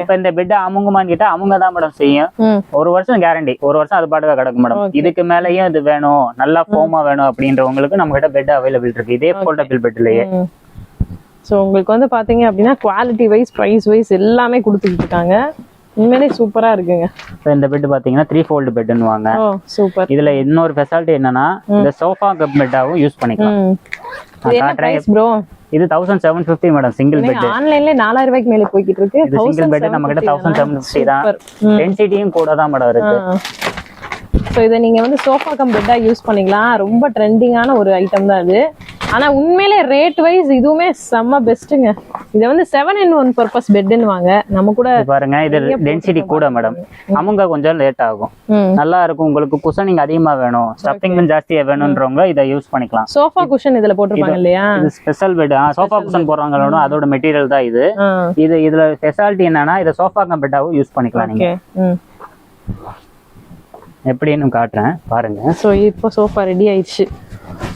இப்ப இந்த பெட் அமுங்குமான்னு கேட்டா அவங்க தான் மேடம் செய்யும். 1 வருஷம் கேரண்டி, 1 வருஷம் அது பாட்டுக்கா கிடக்கும் மேடம். இதுக்கு மேலயும் இது வேணும், நல்லா ஃபோமா வேணும் அப்படின்றவங்களுக்கு நம்ம கிட்ட பெட் அவைலபிள் இருக்கு. இதே ஃபோல்டபிள் பெட்லயே. ஸோ உங்களுக்கு வந்து பாத்தீங்க அப்படின்னா குவாலிட்டி வைஸ், பிரைஸ் வைஸ் எல்லாமே கொடுத்துக்கிட்டு இருக்காங்க. உண்மையிலே சூப்பரா இருக்குங்க. இந்த பெட் பாத்தீங்கன்னா 3 fold பெட்னு வாங்க. சூப்பர். இதுல இன்னொரு ஸ்பெஷாலிட்டி என்னன்னா இந்த சோஃபா கப் பெட்டாவும் யூஸ் பண்ணிக்கலாம். இது 1750 மேடம். சிங்கிள் பெட் ஆன்லைன்ல 4000 ரூபாய்க்கு மேல போயிட்டு இருக்கு. இது சிங்கிள் பெட் நம்ம கிட்ட 1750 தான். டென்சிட்டியும் கூட தான் மேடம் இருக்கு. ஸோ இதை நீங்க வந்து சோஃபா கம் பெட்டா யூஸ் பண்ணிக்கலாம். ரொம்ப ட்ரெண்டிங்கான ஒரு ஐட்டம் தான் இது. ஆனா உண்மையிலே ரேட் வைஸ் இதுவுமே செம்ம பெஸ்ட்டுங்க. இதை வந்து 7-in-1 பர்பஸ் பெட்னு வாங்க. நம்ம கூட பாருங்க, இது டென்சிட்டி கூட மேடம். அமுங்க கொஞ்சம் லேட் ஆகும், நல்லா இருக்கும். உங்களுக்கு குஷனிங் அதிகமா வேணும், ஸ்டஃபிங் ஜாஸ்தியா வேணும்ன்றவங்க இதை யூஸ் பண்ணிக்கலாம். சோஃபா குஷன் இதுல போட்டுருப்பாங்க இல்லையா? இது ஸ்பெஷல் பெட். சோஃபா குஷன் போடுறாங்களோ அதோட மெட்டீரியல் தான் இது. இதுல ஸ்பெஷாலிட்டி என்னன்னா இதை சோஃபா கம் பெட்டாவும் யூஸ் பண்ணிக்கலாம். நீங்க எப்படின்னு காட்டுறேன் பாருங்க. சோ இப்போ சோஃபா ரெடி ஆயிடுச்சு.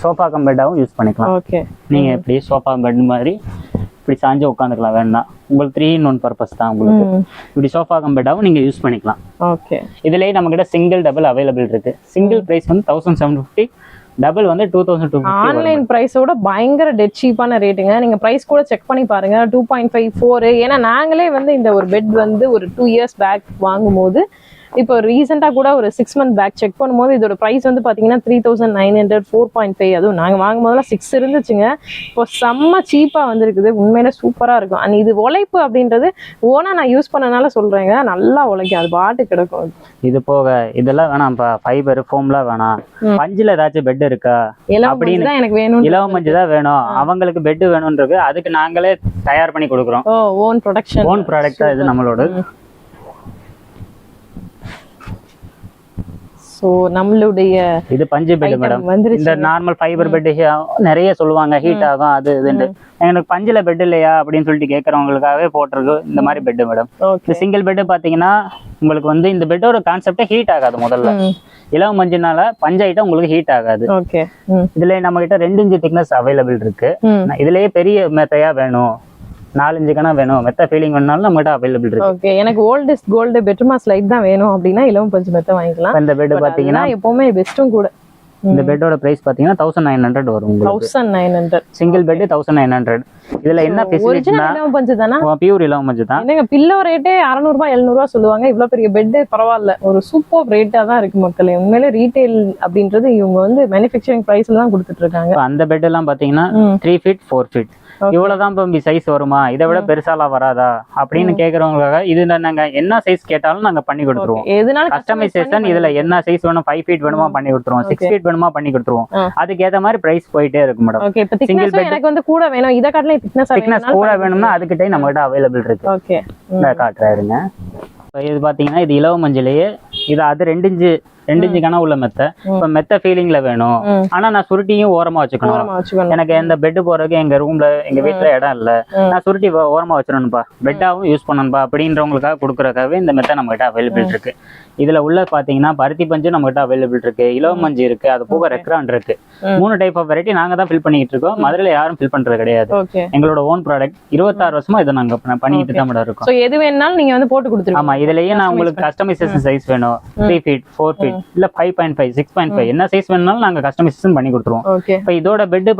சோஃபா கம் பெட்டாவும் யூஸ் பண்ணிக்கலாம். ஓகே, நீங்க எப்படி சோஃபா பெட் மாதிரி இப்படி சாஞ்சு உட்காந்துக்கலாம். வேணா உங்களுக்கு 3-in-1 பர்பஸ் தான். உங்களுக்கு இப்படி சோஃபா கம் பெட்டாவும் நீங்க யூஸ் பண்ணிக்கலாம். ஓகே, இதுலயே நம்ம கிட்ட சிங்கிள் டபுள் அவைலபிள் இருக்கு. சிங்கிள் பிரைஸ் வந்து 1750, டபுள் வந்து 2250. ஆன்லைன் பிரைஸோட பயங்கர டெட் சீப்பான ரேட்டுங்க. நீங்க பிரைஸ் கூட செக் பண்ணி பாருங்க. 2.54. ஏன்னா நாங்களே வந்து இந்த ஒரு பெட் வந்து ஒரு 2 years பேக் வாங்கும்போது, இப்போ ரீசெண்டா கூட ஒரு 6 month பேக் செக் பண்ணும்போது இதோட பிரைஸ் வந்து பாத்தீங்கன்னா 3900, 4.5. அதுவும் நாங்க வாங்கும் போதெல்லாம் 6 இருந்துச்சுங்க. இப்போ செம்ம சீப்பா வந்துருக்குது. உண்மையில சூப்பரா இருக்கும். அண்ட் இது உழைப்பு அப்படின்றது ஓனா நான் யூஸ் பண்ணனால சொல்றேங்க, நல்லா உழைக்கும். அது பாட்டு கிடக்கும். இது போக இதெல்லாம் வேணாம்ப்பா, ஃபைபர் ஃபோம்லாம் வேணாம், பஞ்சில ஏதாச்சும் பெட் இருக்கா அப்படின்னு எனக்கு வேணும், இலவ மஞ்சு தான் வேணும், அவங்களுக்கு பெட் வேணும்ன்றது அதுக்கு நாங்களே தயார் பண்ணி கொடுக்குறோம். ஓன் ப்ரொடக்ஷன், ஓன் ப்ராடக்ட் தான் இது நம்மளோட. சோ நம்மளுடைய இது பஞ்சு பெட் மேடம். இந்த நார்மல் ஃபைபர் பெட் நிறைய சொல்லுவாங்க ஹீட் ஆகும் அது இதுன்னு. எனக்கு பஞ்சுல பெட் இல்லையா அப்படின்னு சொல்லிட்டு கேட்கறவங்களுக்காகவே போட்டிருக்கு இந்த மாதிரி பெட் மேடம். இந்த சிங்கிள் பெட் பாத்தீங்கன்னா உங்களுக்கு வந்து இந்த பெட்டோட கான்செப்டே ஹீட் ஆகாது. முதல்ல இலவம் மஞ்சுனால பஞ்சு ஐட்டம் உங்களுக்கு ஹீட் ஆகாது. இதுல நம்ம கிட்ட 2 இன்ச் திக்னஸ் அவைலபிள் இருக்கு. இதுலயே பெரிய மெத்தையா வேணும், 4 இன்ச் கணா வேணும், மெத்த ஃபீலிங் வேணும்னாலும் நம்ம கிட்ட அவைலபிள் இருக்கு. ஓகே, எனக்கு ஓல்டஸ்ட் கோல்டு பெட்ரூமா ஸ்லைட் தான் வேணும் அப்படின்னா இலவம் பஞ்சு மெத்த வாங்கிக்கலாம். இந்த பெட் பாத்தீங்கன்னா எப்பவுமே பெஸ்டும் கூட. இந்த பெட்டோட பிரைஸ் பாத்தீங்கன்னா 1900 வரும் உங்களுக்கு. 1900 சிங்கிள் பெட் 1900. இதுல என்ன ஃபெசிலிட்டினா இலவம் பஞ்சு தானா? பியூர் இலவம் மஞ்சு தான். என்னங்க பில்லோ ரேட்டே 600 ரூபாய் 700 ரூபாய் சொல்லுவாங்க. இவ்வளவு பெரிய பெட் பரவாயில்ல, ஒரு சூப்பர் ரேட்டா தான் இருக்கு மக்களே. உண்மையிலே ரீட்டைல் அப்படின்றது இவங்க வந்து மேனுஃபேக்சரிங் பிரைஸ்ல தான் கொடுத்துட்டு இருக்காங்க. அந்த பெட் எல்லாம் பாத்தீங்கன்னா 3 feet 4 feet இவ்வளவுதான் சைஸ் வருமா, இதை விட பெருசாலாம் வராதா அப்படின்னு கேக்குறவங்களுக்காக இது நாங்க என்ன சைஸ் கேட்டாலும் நாங்க பண்ணி கொடுத்துருவோம். கஸ்டமைசேஷன் இதுல என்ன சைஸ் வேணும், 5 feet வேணுமா பண்ணி கொடுத்துருவோம், 6 feet வேணுமா பண்ணி கொடுத்துருவோம். அதுக்கு ஏத்த மாதிரி பிரைஸ் போயிட்டே இருக்கு மேடம். சிங்கிள் பெட் எனக்கு வந்து கூட வேணும், இத காட்டல திக்னஸ் கூட வேணும்னா அதுக்கிட்டே நம்ம கிட்ட அவைலபிள் இருக்கு. ஓகே, காட்டுறாருங்க. இது பாத்தீங்கன்னா இது இலவ மஞ்சளையே இது அது 2 இன்ச் கணா உள்ள மெத்த. இப்ப மெத்த ஃபீலிங்ல வேணும், ஆனா நான் சுருட்டியும் ஓரமா வச்சுக்கணும். எனக்கு எந்த பெட் போறதுக்கு எங்க ரூம்ல எங்க வீட்டுல இடம் இல்ல, நான் சுருட்டி ஓரமா வச்சிடணும்பா, பெட்டாவும் யூஸ் பண்ணணும்பா அப்படின்றவங்களுக்காக கொடுக்கறதுக்காகவே இந்த மெத்த நம்ம கிட்ட அவைலபிள் இருக்கு. இதுல உள்ள பாத்தீங்கன்னா பருத்தி பஞ்சு நம்ம கிட்ட அவைலபிள் இருக்கு, இலவ மஞ்சு இருக்கு, அது போக ரெக்ரான் இருக்கு. 3 டைப் ஆஃப் வெரைட்டி நாங்க தான் ஃபில் பண்ணிட்டு இருக்கோம். மதுரையில யாரும் ஃபில் பண்றது கிடையாது. எங்களோட ஓன் ப்ராடக்ட். 26 வருஷமா இதை நாங்க பண்ணிட்டு தான் மேடம் இருக்கோம். எது வேணாலும் நீங்க வந்து போட்டு கொடுத்துருங்க. ஆமா, இதுலயே நான் உங்களுக்கு கஸ்டமைசேஷன் சைஸ் வேணும், 3 feet 4 feet இல்ல 5.5 6.5 என்ன சைஸ் வேணாலும் நாங்க கஸ்டமைசேஷன் பண்ணி கொடுத்துருவோம். இப்ப இதோட பெட்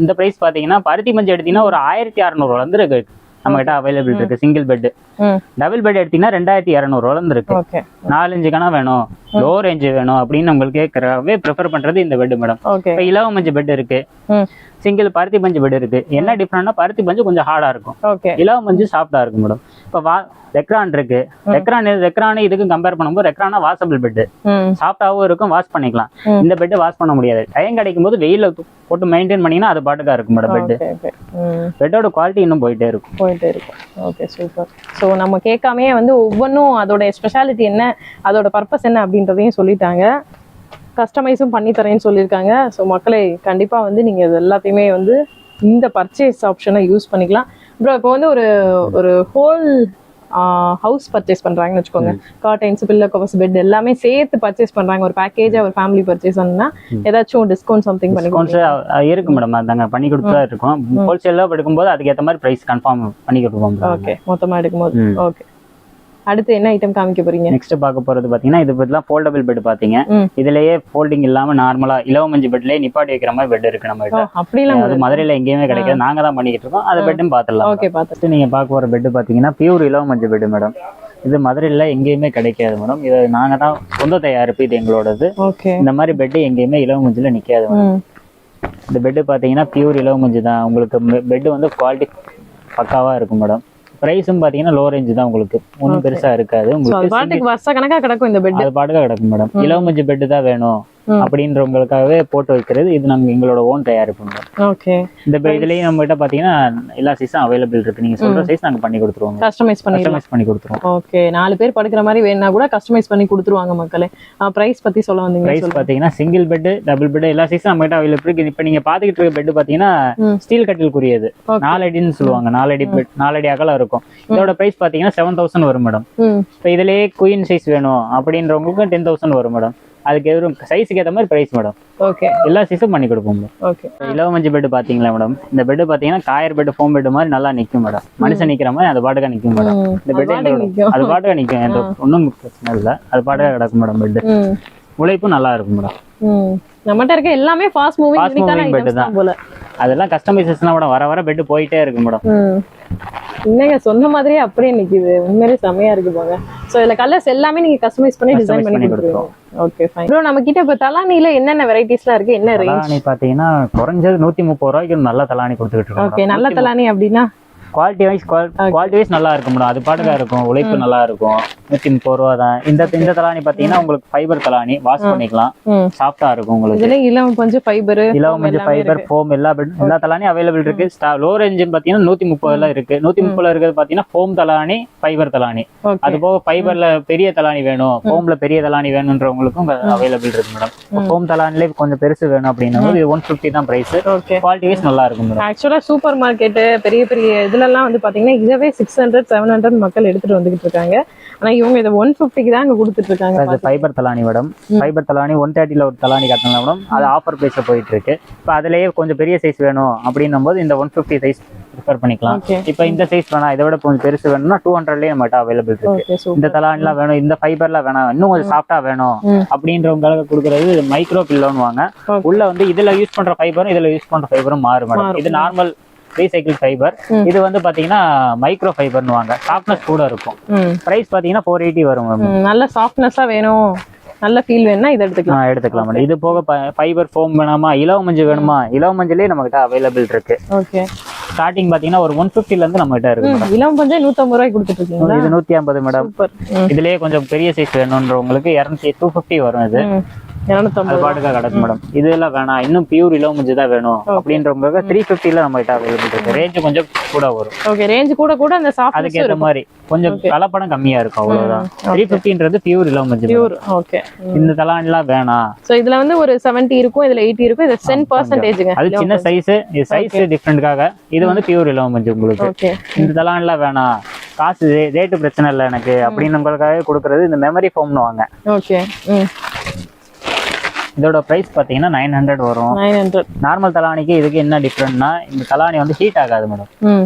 இந்த பிரைஸ் பாத்தீங்கன்னா பருத்தி மஞ்சு எடுத்தீங்கன்னா ஒரு 1600 வந்து இருக்கு நம்ம கிட்ட அவைலபிள் இருக்கு. Single bed. டபுள் பெட் எடுத்தீங்கன்னா 2200 வந்து இருக்கு. 4 இன்ச் கணா வேணும், லோ ரேஞ்ச் வேணும் அப்படின்னு உங்களுக்கு கேட்கறவே ப்ரிஃபர் பண்றது இந்த பெட் மேடம். இப்ப இலவ மஞ்சு பெட் இருக்கு, சிங்கிள் பருத்தி பஞ்சு பெட் இருக்கு. என்ன டிஃபரெண்ட்னா பருத்தி பஞ்சு கொஞ்சம் ஹார்டா இருக்கும், இலவ மஞ்சு சாஃப்டா இருக்கும் மேடம். இப்ப ரெக்ரான் இருக்கு. ரெக்ரான் இதுக்கு கம்பேர் பண்ணும்போது ரெக்ரானா வாஷபிள் பெட், சாஃப்டாவும் இருக்கும், வாஷ் பண்ணிக்கலாம். இந்த பெட் வாஷ் பண்ண முடியாது. டைம் கிடைக்கும் போது வெயில போட்டு மெயின்டைன் பண்ணீங்கன்னா அது பாட்டுக்கா இருக்கும் மேடம். பெட்டோட குவாலிட்டி இன்னும் போயிட்டே இருக்கும். Okay, super. ஸோ நம்ம கேட்காமே வந்து ஒவ்வொன்றும் அதோட ஸ்பெஷாலிட்டி என்ன, அதோட பர்பஸ் என்ன அப்படின்றதையும் சொல்லிட்டாங்க. கஸ்டமைஸும் பண்ணி தரேன்னு சொல்லியிருக்காங்க. ஸோ மக்களே கண்டிப்பா வந்து நீங்க இது எல்லாத்தையுமே வந்து இந்த பர்ச்சேஸ் ஆப்ஷனை யூஸ் பண்ணிக்கலாம். ப்ரோ இப்போ வந்து ஒரு ஹோல் ஹவுஸ் பர்ச்சேஸ் பண்றாங்கன்னு வச்சுக்கோங்க, கார்டைன்ஸ், பில்லோ கவர்ஸ், பெட் எல்லாமே சேர்த்து பர்ச்சேஸ் பண்றாங்க, ஒரு பேக்கேஜா ஒரு ஃபேமிலி பர்ச்சேஸ் பண்ணா ஏதாச்சும் டிஸ்கவுண்ட் சம்திங் பண்ணி இருக்கு மேடம். அதாங்க பண்ணி கொடுத்தா இருக்கும். ஹோல்சேலா எடுக்கும்போது அதுக்கு ஏத்த மாதிரி பிரைஸ் கன்ஃபார்ம் பண்ணி கொடுப்போம். ஓகே, மொத்தமா எடுக்கும்போது. ஓகே, அடுத்து என்ன ஐட்டம் காமிக்க போறீங்க? நெக்ஸ்ட் பார்க்க போறது பாத்தீங்கன்னா இது பத்திலாம் ஃபோல்டபிள் பெட் பாத்தீங்க. இதுலயே ஃபோல்டிங் இல்லாம நார்மலா இலவ மஞ்சு பெட்லயே நிப்பாட்டி வைக்கிற மாதிரி பெட் இருக்கு நம்ம கிட்ட. அப்படிலாம் அது மதுரையில எங்கேயுமே கிடைக்காது, நாங்க தான் பண்ணிக்கிட்டு இருக்கோம். அது பெட்டும் பாத்துடலாம். ஓகே, பார்த்துட்டு நீங்க பார்க்க போற பெட் பாத்தீங்கன்னா பியூர் இலவ மஞ்சு பெட் மேடம். இது மதுரையில எங்கேயுமே கிடைக்காது மேடம். இது நாங்க தான் சொந்த தயாரிப்பு, இது எங்களோடது. இந்த மாதிரி பெட் எங்கேயுமே இலவ மஞ்சுல நிக்காது மேடம். இந்த பெட் பாத்தீங்கன்னா பியூர் இலவ மஞ்சு தான். உங்களுக்கு பெட் வந்து குவாலிட்டி பக்காவா இருக்கும் மேடம். பிரைஸும் பாத்தீங்கன்னா லோ ரேஞ்ச் தான், உங்களுக்கு ஒன்றும் பெருசா இருக்காது. உங்களுக்கு வருஷ கணக்கா கிடக்கும் இந்த பெட், அது பாட்டுக்கா கிடக்கும் மேடம். இலவ மஞ்சு பெட் தான் வேணும் அப்படின்றவங்களுக்காகவே போட்டு வைக்கிறது இது நம்ம எங்களோட ஓன் தயாரிப்பு. இந்த இதுலயும் நம்ம கிட்ட பாத்தீங்கன்னா எல்லா சைஸும் அவைலபிள் இருக்கு. நீங்க சொல்ற சைஸ் நாங்க பண்ணி கொடுத்துருவோம், கஸ்டமைஸ் பண்ணி கொடுத்துருவோம். ஓகே, 4 பேர் படுக்கிற மாதிரி வேணா கூட கஸ்டமைஸ் பண்ணி கொடுத்துருவாங்க மக்களே. பிரைஸ் பத்தி சொல்ல வந்தீங்க. பிரைஸ் பாத்தீங்கன்னா சிங்கிள் பெட், டபுள் பெட் எல்லா சைஸும் நம்ம கிட்ட அவைலபிள் இருக்கு. இப்ப நீங்க பாத்துக்கிட்டு இருக்க பெட் பாத்தீங்கன்னா ஸ்டீல் கட்டிலுக்குரியது, 4 அடின்னு சொல்லுவாங்க. 4 அடி பெட், 4 அடி அகலம் இருக்கும். இதோட பிரைஸ் பாத்தீங்கன்னா 7000 வரும் மேடம். இப்ப இதுலயே குயின் சைஸ் வேணும் அப்படின்றவங்களுக்கு 10000 வரும் மேடம். அதுக்கு எதுவும் சைஸுக்கு ஏற்ற மாதிரி பிரைஸ் மேடம். ஓகே, எல்லா சைஸும் பண்ணி கொடுப்போம். ஓகே, இலவ மஞ்சு பெட் பாத்தீங்களா மேடம்? இந்த பெட் பாத்தீங்கன்னா காயர் பெட், ஃபோம் பெட் மாதிரி நல்லா நிக்கும் மேடம். மனுஷன் நிக்கிற மாதிரி அது பாட்டுக்கா நிக்கும் மேடம். இந்த பெட் அது பாட்டுக்கா நிக்கும், ஒன்றும் பிரச்சனை இல்லை, அது பாட்டுக்கா கிடக்கும் மேடம். பெட் உழைப்பும் நல்லா இருக்கும் மேடம். நம்மகிட்ட இருக்க எல்லாமே ஃபாஸ்ட் மூவிங் பெட் தான் போல. அதெல்லாம் கஸ்டமைசேஷனா கூட வர வர பெட் போயிட்டே இருக்கு மேடம். இன்னங்க சொன்ன மாதிரியே அப்படியே நிக்குது, உண்மையிலே செமையா இருக்கு போங்க. சோ இதுல கலர்ஸ் எல்லாமே நீங்க கஸ்டமைஸ் பண்ணி டிசைன் பண்ணி கொடுத்துருவோம். Okay, fine. ப்ரோ நம்ம கிட்ட இப்ப தலானில என்னென்ன வெரைட்டிஸ்லாம் இருக்கு, என்ன ரேஞ்ச்? தலானி பாத்தீங்கன்னா குறைஞ்சது 130 ரூபாய்க்கு நல்ல தலானி கொடுத்துட்டு இருக்கோம். ஓகே, நல்ல தலானி அப்படினா குவாலிட்டி வைஸ் நல்லா இருக்கும் மேடம். அது பாட்டுக்கா இருக்கும், உழைப்பு நல்லா இருக்கும். 130 ரூபா தான். இந்த தலாணி பாத்தீங்கன்னா உங்களுக்கு ஃபைபர் தலாணி, வாஷ் பண்ணிக்கலாம், சாஃப்டா இருக்கும் உங்களுக்கு. இதுல இலவம் பஞ்சு ஃபைபர் ஃபோம் எல்லா தலானியும் அவைலபிள் இருக்கு. லோ ரேஞ்ச் பாத்தீங்கன்னா 130 இருக்கு. 130 இருக்கிறது பாத்தீங்கன்னா ஃபோம் தலானி, ஃபைபர் தலானி. அது போக ஃபைபர்ல பெரிய தலானி வேணும், ஃபோம்ல பெரிய தலானி வேணும்ன்றவங்களுக்கும் அவைலபிள் இருக்கு மேடம். ஃபோம் தலானிலே கொஞ்சம் பெருசு வேணும் அப்படின்னா இது 150 தான் பிரைஸ். குவாலிட்டி வைஸ் நல்லா இருக்கும் மேடம். ஆக்சுவலா சூப்பர் மார்க்கெட் பெரிய பெரிய இதுல எல்லாம் வந்து பாத்தீங்கன்னா இதவே 600-700 மக்கள் எடுத்துட்டு வந்துகிட்டு இருக்காங்க. ஆனா இவங்க இதை 150 தான் இங்க கொடுத்துட்டு இருக்காங்க. அது ஃபைபர் தலானி மேடம். ஃபைபர் தலானி 130 ஒரு தலானி காட்டலாம் மேடம். அது ஆஃபர் பிரைஸ்ல போயிட்டு இருக்கு. இப்போ அதுலயே கொஞ்சம் பெரிய சைஸ் வேணும் அப்படின்னும் போது இந்த 150 சைஸ் ப்ரிஃபர் பண்ணிக்கலாம். இப்போ இந்த சைஸ் வேணா, இதை விட கொஞ்சம் பெருசு வேணும்னா 200லயே நம்மகிட்ட அவைலபிள் இருக்கு. இந்த தலானிலாம் வேணும், இந்த ஃபைபர்லாம் வேணாம், இன்னும் கொஞ்சம் சாஃப்டா வேணும் அப்படின்றவங்களுக்கு கொடுக்கறது மைக்ரோ பில்லோன்னு வாங்க. உள்ள வந்து இதுல யூஸ் பண்ற ஃபைபரும் இதுல யூஸ் பண்ற ஃபைபரும் மாறும் மேடம். இது நார்மல் ரீசைக்கிள் ஃபைபர். இது வந்து பாத்தீங்கன்னா மைக்ரோ ஃபைபர்னு வாங்க. சாஃப்ட்னஸ் கூட இருக்கும். பிரைஸ் பாத்தீங்கன்னா 480 வரும் மேம். நல்ல சாஃப்ட்னஸா வேணும், நல்ல ஃபீல் வேணும்னா இதை எடுத்துக்கலாம் மேடம். இது போக ஃபைபர் ஃபோம் வேணுமா, இலவ மஞ்சள் வேணுமா, இலவ மஞ்சளே நம்ம கிட்ட அவைலபிள் இருக்கு. ஓகே. ஸ்டார்டிங் பாத்தீங்கன்னா ஒரு 150ல இருந்து நம்ம கிட்ட இருக்கு. இலவ மஞ்சள் 150 ரூபாய்க்கு கொடுத்துட்டு இருக்கீங்களா? இது 150 மேடம். இதுலயே கொஞ்சம் பெரிய சைஸ் வேணும்ன்றவங்களுக்கு 250 வரும். இது 250 பாட்டுக்கா கிடக்கு மேடம். இதெல்லாம் வேணாம், இன்னும் பியூர் இலவ மஞ்சள் தான் வேணும் அப்படின்றவங்களுக்கு 350ல நம்ம கிட்ட அவைலபிள் இருக்கு. ரேஞ்ச் கொஞ்சம் கூட வரும். ஓகே. ரேஞ்ச் கூட அந்த சாஃப்ட் அதுக்கு ஏத்த மாதிரி கொஞ்சம் கலப்படம் கம்மியா இருக்கும், அவ்வளவுதான். 350ன்றது பியூர் இலவ மஞ்சள். பியூர். ஓகே. இந்த தலான்லாம் வேணாம். சோ இதுல வந்து ஒரு 70 இருக்கும், இதுல 80 இருக்கும். இது 10%. அது சின்ன சைஸ். இது சைஸ் டிஃபரெண்ட்காக. இது வந்து பியூர் இலவ மஞ்சள் உங்களுக்கு. இந்த தலான்லாம் வேணாம், காசு ரேட்டு பிரச்சனை இல்லை எனக்கு அப்படின்னுங்களுக்காக கொடுக்கறது இந்த மெமரி ஃபோம்னு வாங்க. ஓகே. இதோட பிரைஸ் பாத்தீங்கன்னா 900 வரும். 900. நார்மல் தலானிக்கு இதுக்கு என்ன டிஃபரெண்ட்னா, இந்த தலானி வந்து ஹீட் ஆகாது மேடம்.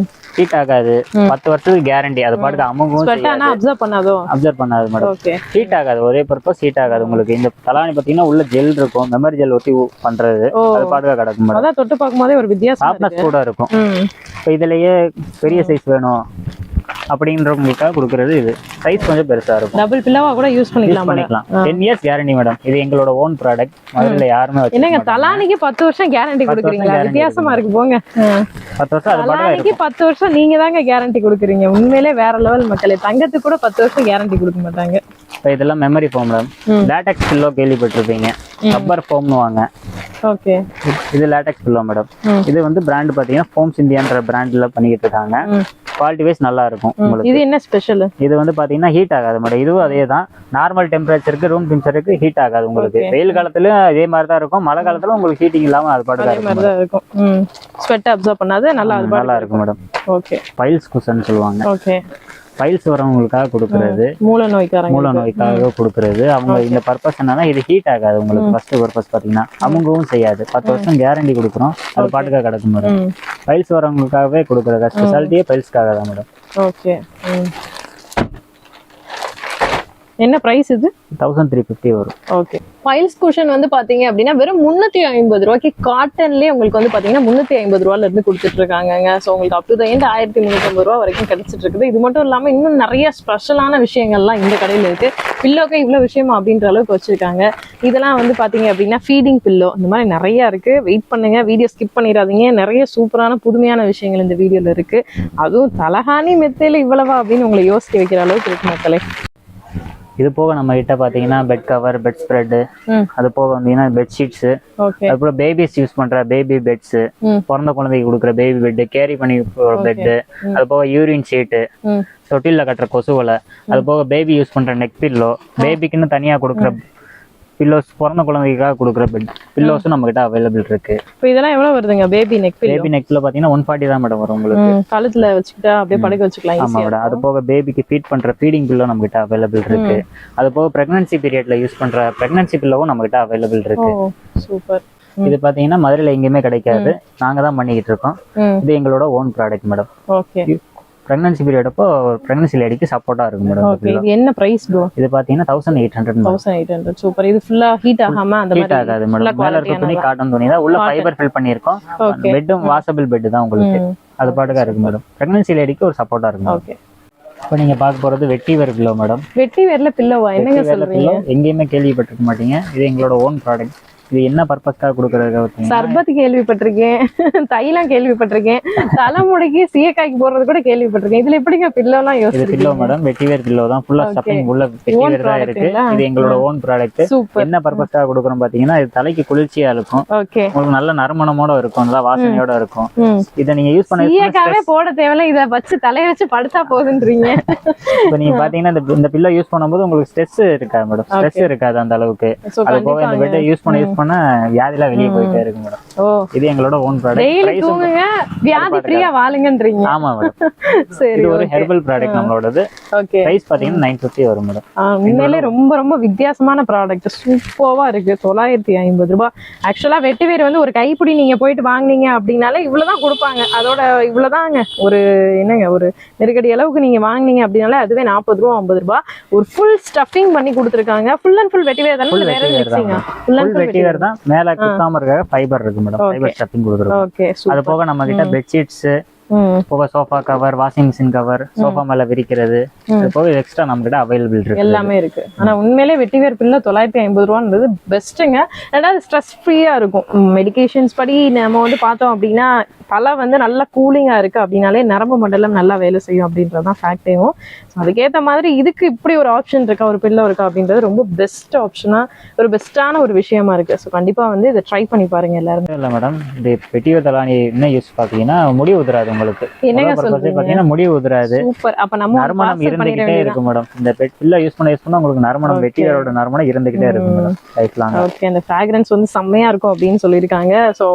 ஹீட் ஆகாது. 10 வருஷத்துக்கு கேரண்டி. அது பாட்டுக்கு அமுகும், அப்சர்வ் பண்ணாது மேடம். ஹீட் ஆகாது. ஒரே பர்பஸ் ஹீட் ஆகாது உங்களுக்கு. இந்த தலானி பாத்தீங்கன்னா உள்ள ஜெல் இருக்கும், மெமரி ஜெல் ஒட்டி பண்றது. அது பாட்டுக்கா கிடக்கும் மேடம். அதான் தொட்டு பார்க்கும்போதே ஒரு வித்தியாசம், சாஃப்ட்னஸ் கூட இருக்கும். இப்போ இதுலயே பெரிய சைஸ் வேணும் அப்படின்றவங்களுக்காக கொடுக்கறது. இது சைஸ் கொஞ்சம் பெருசா இருக்கும். டபுள் பில்லோவா கூட யூஸ் பண்ணிக்கலாம். 10 இயர்ஸ் கேரண்டி மேடம். இது எங்களோட ஓன் ப்ராடக்ட். முதல்ல யாருமே என்னங்க தலானிக்கு 10 வருஷம் கேரண்டி கொடுக்குறீங்களா? வித்தியாசமா இருக்கு போங்க. 10 வருஷம் அது தலானிக்கு 10 வருஷம் நீங்க தாங்க கேரண்டி கொடுக்குறீங்க. உண்மையிலே வேற லெவல் மக்களே. தங்கத்துக்கு கூட 10 வருஷம் கேரண்டி கொடுக்க மாட்டாங்க. இப்போ இதெல்லாம் memory foam madam. Latex pillow கேள்விப்பட்டிருப்பீங்க. ரப்பர் ஃபோம்னு வாங்க. ஓகே. இது லேட்டெக்ஸ் பில்லோ மேடம். இது வந்து பிராண்ட் பாத்தீங்கன்னா ஃபோம்ஸ் இந்தியான்ற பிராண்ட்ல பண்ணிட்டு இருக்காங்க. குவாலிட்டி வைஸ் நல்லா இருக்கும் உங்களுக்கு. இது என்ன ஸ்பெஷல்? இது வந்து பாத்தீங்கன்னா ஹீட் ஆகாது மேடம். இதுவும் அதே தான். நார்மல் டெம்பரேச்சருக்கு, ரூம் டெம்பரேச்சருக்கு ஹீட் ஆகாது உங்களுக்கு. வெயில் காலத்துல இதே மாதிரி தான் இருக்கும். மழை காலத்துல உங்களுக்கு ஹீட்டிங் இல்லாம அது பாட்டுக்கா இருக்கும். ஸ்வெட் அப்சர்வ் பண்ணாது. நல்லா இருக்கும் மேடம். ஓகே. பைல்ஸ் குஷன் சொல்லுவாங்க. ஓகே. பைல்ஸ் வரவங்களுக்காக கொடுக்கறது. மூல நோய்க்காக கொடுக்கறது. அவங்க இந்த பர்பஸ் என்னன்னா, இது ஹீட் ஆகாது உங்களுக்கு. ஃபர்ஸ்ட் பர்பஸ் பாத்தீங்கன்னா அமுங்கவும் செய்யாது. 10 வருஷம் கேரண்டி கொடுக்குறோம். அது பாட்டுக்கா கிடக்கும் மேடம். பைல்ஸ் வரவங்களுக்காகவே கொடுக்கறது. ஸ்பெஷாலிட்டியே பைல்ஸ்க்காக தான் மேடம். ஓகே. என்ன பிரைஸ் இது? 1350 வரும். ஓகே. பைல்ஸ் குஷன் வந்து பாத்தீங்க அப்படின்னா வெறும் 350 ரூபாய்க்கு காட்டன்லயே உங்களுக்கு வந்து பாத்தீங்கன்னா 350 ரூபாயில இருந்து கொடுத்துட்டு இருக்காங்க. ஸோ உங்களுக்கு அப் டு த எண்ட் 1350 ரூபா வரைக்கும் கிடைச்சிட்டு இருக்குது. இது மட்டும் இல்லாம இன்னும் நிறைய ஸ்பெஷலான விஷயங்கள்லாம் இந்த கடையில இருக்கு. பில்லோக்கு இவ்வளவு விஷயமா அப்படின்ற அளவுக்கு வச்சிருக்காங்க. இதெல்லாம் வந்து பாத்தீங்க அப்படின்னா ஃபீடிங் பில்லோ, இந்த மாதிரி நிறைய இருக்கு. வெயிட் பண்ணுங்க, வீடியோ ஸ்கிப் பண்ணிடாதீங்க. நிறைய சூப்பரான புதுமையான விஷயங்கள் இந்த வீடியோல இருக்கு. அதுவும் தலகாணி மெத்தையில இவ்வளவா அப்படின்னு உங்களை யோசிக்க வைக்கிற அளவுக்கு இருக்கு மக்களே. இது போக நம்ம கிட்ட பாத்தீங்கன்னா பெட் கவர், பெட் ஸ்ப்ரெட், அது போக வந்தீங்கன்னா பெட் ஷீட்ஸ், அதுக்கப்புறம் பேபிஸ் யூஸ் பண்ற பேபி பெட்ஸ், பிறந்த குழந்தைக்கு கொடுக்குற பேபி பெட், கேரி பண்ணி போற பெட், அது போக யூரின் ஷீட்டு, தொட்டில கட்டுற கொசுவலை, அது போக பேபி யூஸ் பண்ற நெக் பில்லோ, பேபிக்குன்னு தனியா கொடுக்குற பில்லோஸ், பிறந்த குழந்தைக்காக கொடுக்குற பெட் பில்லோஸும் நம்ம கிட்ட அவைலபிள் இருக்கு. இப்போ இதெல்லாம் எவ்வளவு வருதுங்க? பேபி நெக் பில்லோ பாத்தீங்கன்னா 140 தான் மேடம் வரும் உங்களுக்கு. கழுத்துல வச்சுக்கிட்டா அப்படியே படுக்க வச்சுக்கலாம். ஆமா மேடம். அது போக பேபிக்கு ஃபீட் பண்ற ஃபீடிங் பில்லோ நம்ம கிட்ட அவைலபிள் இருக்கு. அது போக பிரெக்னன்சி பீரியட்ல யூஸ் பண்ற பிரெக்னன்சி பில்லோவும் நம்ம கிட்ட அவைலபிள் இருக்கு. சூப்பர். இது பாத்தீங்கன்னா மதுரையில எங்கேயுமே கிடைக்காது. நாங்க தான் பண்ணிக்கிட்டு இருக்கோம். இது எங்களோட own product madam. Okay. Pregnancy period அப்போ பிரெக்னன்சி லேடிக்கு சப்போர்ட்டா இருக்கும் மேடம். ஓகே. இது என்ன பிரைஸ் ப்ரோ? இது பாத்தீங்கன்னா 1800. சூப்பர். இது ஃபுல்லா ஹீட் ஆகாம அந்த மாதிரி ஹீட் ஆகாது மேடம். மேல இருக்க துணி காட்டன் துணி தான். உள்ள ஃபைபர் ஃபில் பண்ணிருக்கோம். பெட்டும் வாஷபிள் பெட் தான் உங்களுக்கு. அது பாட்டுக்கா இருக்கு மேடம். பிரெக்னன்சி லேடிக்கு ஒரு சப்போர்ட்டா இருக்கும். ஓகே. இப்போ நீங்க பார்க்க போறது வெட்டிவேர் பில்லோ மேடம். வெட்டிவேர்ல பில்லோவா? என்னங்க சொல்றீங்க? எங்கேயுமே கேள்விப்பட்டிருக்க மாட்டீங்க. இது எங்களோட ஓன் ப்ராடக்ட். இது என்ன பர்பஸ்க்காக கொடுக்கறதுக்காக சர்பத் கேள்விப்பட்டிருக்கேன், தைலம் கேள்விப்பட்டிருக்கேன், தலைமுடிக்கு சீயக்காய்க்கு போடுறது கூட கேள்விப்பட்டிருக்கேன். இதுல எப்படிங்க பில்லோ எல்லாம் இது யோசிச்சிருக்கீங்க? பில்லோ மேடம் வெட்டிவேர் பில்லோ தான், ஃபுல்லா ஸ்டஃபிங் உள்ள வெட்டிவேர் தான் இருக்கு. இது எங்களோட ஓன் ப்ராடக்ட். சூப்பர். என்ன பர்பஸ்க்காக கொடுக்குறோம் பாத்தீங்கன்னா, இது தலைக்கு குளிர்ச்சியா இருக்கும், ஓகே, உங்களுக்கு நல்ல நறுமணமோட இருக்கும், நல்லா வாசனையோட இருக்கும். இதை நீங்க யூஸ் பண்ண சீயக்காவே போட தேவையில்ல, இத வச்சு தலைய வச்சு படுத்தா போகுதுன்றீங்க. இப்ப நீங்க பாத்தீங்கன்னா இந்த பில்லோ யூஸ் பண்ணும்போது உங்களுக்கு ஸ்ட்ரெஸ் இருக்காது மேடம், ஸ்ட்ரெஸ் இருக்காது அந்த அளவுக்கு. அது போக இந்த பெட் யூஸ் பண்ண வியாதிலாம் வெளியே போயிட்டே இருக்கு மேடம். இது எங்களோட ஓன் ப்ராடக்ட். டெய்லி தூங்குங்க, வியாதி ஃப்ரீயா வாழுங்கன்றீங்க. ஆமா மேடம். சரி, இது ஒரு ஹெர்பல் ப்ராடக்ட் நம்மளோடது. ஓகே, பிரைஸ் பாத்தீங்கன்னா 950 வரும் மேடம். உண்மையிலே ரொம்ப ரொம்ப வித்தியாசமான ப்ராடக்ட், சூப்பர்வா இருக்கு. 950 ரூபாய். ஆக்சுவலா வெட்டிவேர் வந்து ஒரு கைப்பிடி நீங்க போயிட்டு வாங்குனீங்க அப்படின்னாலே இவ்வளவுதான் கொடுப்பாங்க. அதோட இவ்வளவுதாங்க, ஒரு என்னங்க ஒரு நெருக்கடி அளவுக்கு நீங்க வாங்குனீங்க அப்படின்னாலே அதுவே 40 ரூபா 50 ரூபாய். ஒரு ஃபுல் ஸ்டஃபிங் பண்ணி கொடுத்துருக்காங்க. ஃபுல் அண்ட் ஃபுல் வெட்டிவேர் தானே, வேற மிக்சிங்கா? ஃபுல் வெட்டிவேர் தான். மேல குத்தாம இருக்க ஃபைபர் இருக்கு மேடம், ஃபைபர் ஸ்டஃபிங் கொடுத்துருக்கோம். ஓகே, அது போக நம்ம கிட்ட பெட்ஷீட்ஸ் போக, sofa cover, washing machine cover, sofa மேல விரிக்கிறது, அது போக எக்ஸ்ட்ரா நம்ம கிட்ட அவைலபிள் இருக்கு, எல்லாமே இருக்கு. ஆனா உண்மையிலே வெட்டிவேர் பில்ல 950 ரூபான்றது பெஸ்ட்டுங்க. ரெண்டாவது ஸ்ட்ரெஸ் ஃப்ரீயா இருக்கும். மெடிகேஷன்ஸ் படி நம்ம வந்து பார்த்தோம் அப்படின்னா தலை வந்து நல்லா கூலிங்கா இருக்கு அப்படின்னாலே நரம்பு மண்டலம் நல்லா வேலை செய்யும் அப்படின்றதான் ஃபேக்டேவும். அதுக்கேற்ற மாதிரி இதுக்கு இப்படி ஒரு ஆப்ஷன் இருக்கா, ஒரு பில்லோ இருக்கா அப்படின்றது ரொம்ப பெஸ்ட் ஆப்ஷனா, ஒரு பெஸ்டான ஒரு விஷயமா இருக்கு. ஸோ கண்டிப்பா வந்து இதை ட்ரை பண்ணி பாருங்க எல்லாருமே. இல்ல மேடம், இந்த வெட்டிவேர் தலானி என்ன யூஸ் பாத்தீங்கன்னா முடி உதிராது உங்களுக்கு. என்னங்க சொல்றீங்க? பாத்தீங்கன்னா முடி உதிராது. சூப்பர். அப்ப நம்ம நறுமணம் இருந்துகிட்டே இருக்கு மேடம். இந்த பில்லோ யூஸ் பண்ண உங்களுக்கு நறுமணம், வெட்டிவேரோட நறுமணம் இருந்துகிட்டே இருக்கு மேடம் லைஃப் லாங். ஓகே, அந்த ஃப்ராக்ரன்ஸ் வந்து செம்மையா இருக்கும் அப்படின்னு சொல்லியிருக்காங்க. ஸோ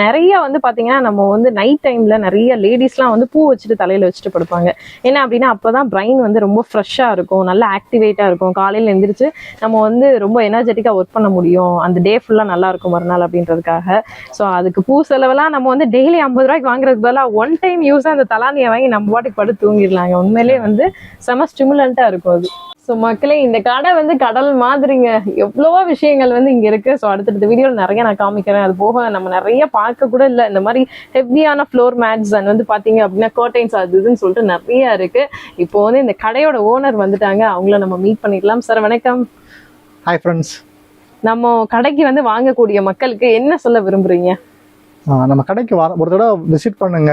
நிறைய வந்து பாத்தீங்கன்னா நம்ம வந்து நைட் டைம்ல நிறைய லேடிஸ்லாம் வந்து பூ வச்சுட்டு தலையில வச்சுட்டு படுப்பாங்க. என்ன அப்படின்னா அப்பதான் பிரைன் வந்து ரொம்ப ஃப்ரெஷ்ஷா இருக்கும், நல்லா ஆக்டிவேட்டா இருக்கும். காலையில எந்திரிச்சு நம்ம வந்து ரொம்ப எனர்ஜெட்டிக்கா ஒர்க் பண்ண முடியும், அந்த டே ஃபுல்லா நல்லா இருக்கும் மறுநாள் அப்படின்றதுக்காக. ஸோ அதுக்கு பூ செலவெல்லாம் நம்ம வந்து டெய்லி 50 ரூபாய்க்கு வாங்குறதுக்கு பதிலாக ஒன் டைம் யூஸா அந்த தலானியை வாங்கி நம்ம பாட்டுக்கு படுத்து தூங்கிடலாங்க. உண்மையிலேயே வந்து செம ஸ்டிமுலண்டா இருக்கும் அது. ஸோ மக்களே, இந்த கடை வந்து கடல் மாதிரிங்க. எவ்வளவோ விஷயங்கள் வந்து இங்க இருக்கு. ஸோ அடுத்தடுத்த வீடியோவில் நிறைய நான் காமிக்கிறேன். அது போக நம்ம நிறைய பார்க்க கூட இல்லை, இந்த மாதிரி ஹெவியான ஃப்ளோர் மேட்ஸ் அண்ட் வந்து பாத்தீங்க அப்படின்னா கர்டைன்ஸ் அது இதுன்னு சொல்லிட்டு நிறைய இருக்கு. இப்போ வந்து இந்த கடையோட ஓனர் வந்துட்டாங்க, அவங்கள நம்ம மீட் பண்ணிக்கலாம். சார் வணக்கம். Hi friends. நம்ம கடைக்கு வந்து வாங்கக்கூடிய மக்களுக்கு என்ன சொல்ல விரும்புறீங்க? நம்ம கடைக்கு ஒரு தடவை விசிட் பண்ணுங்க.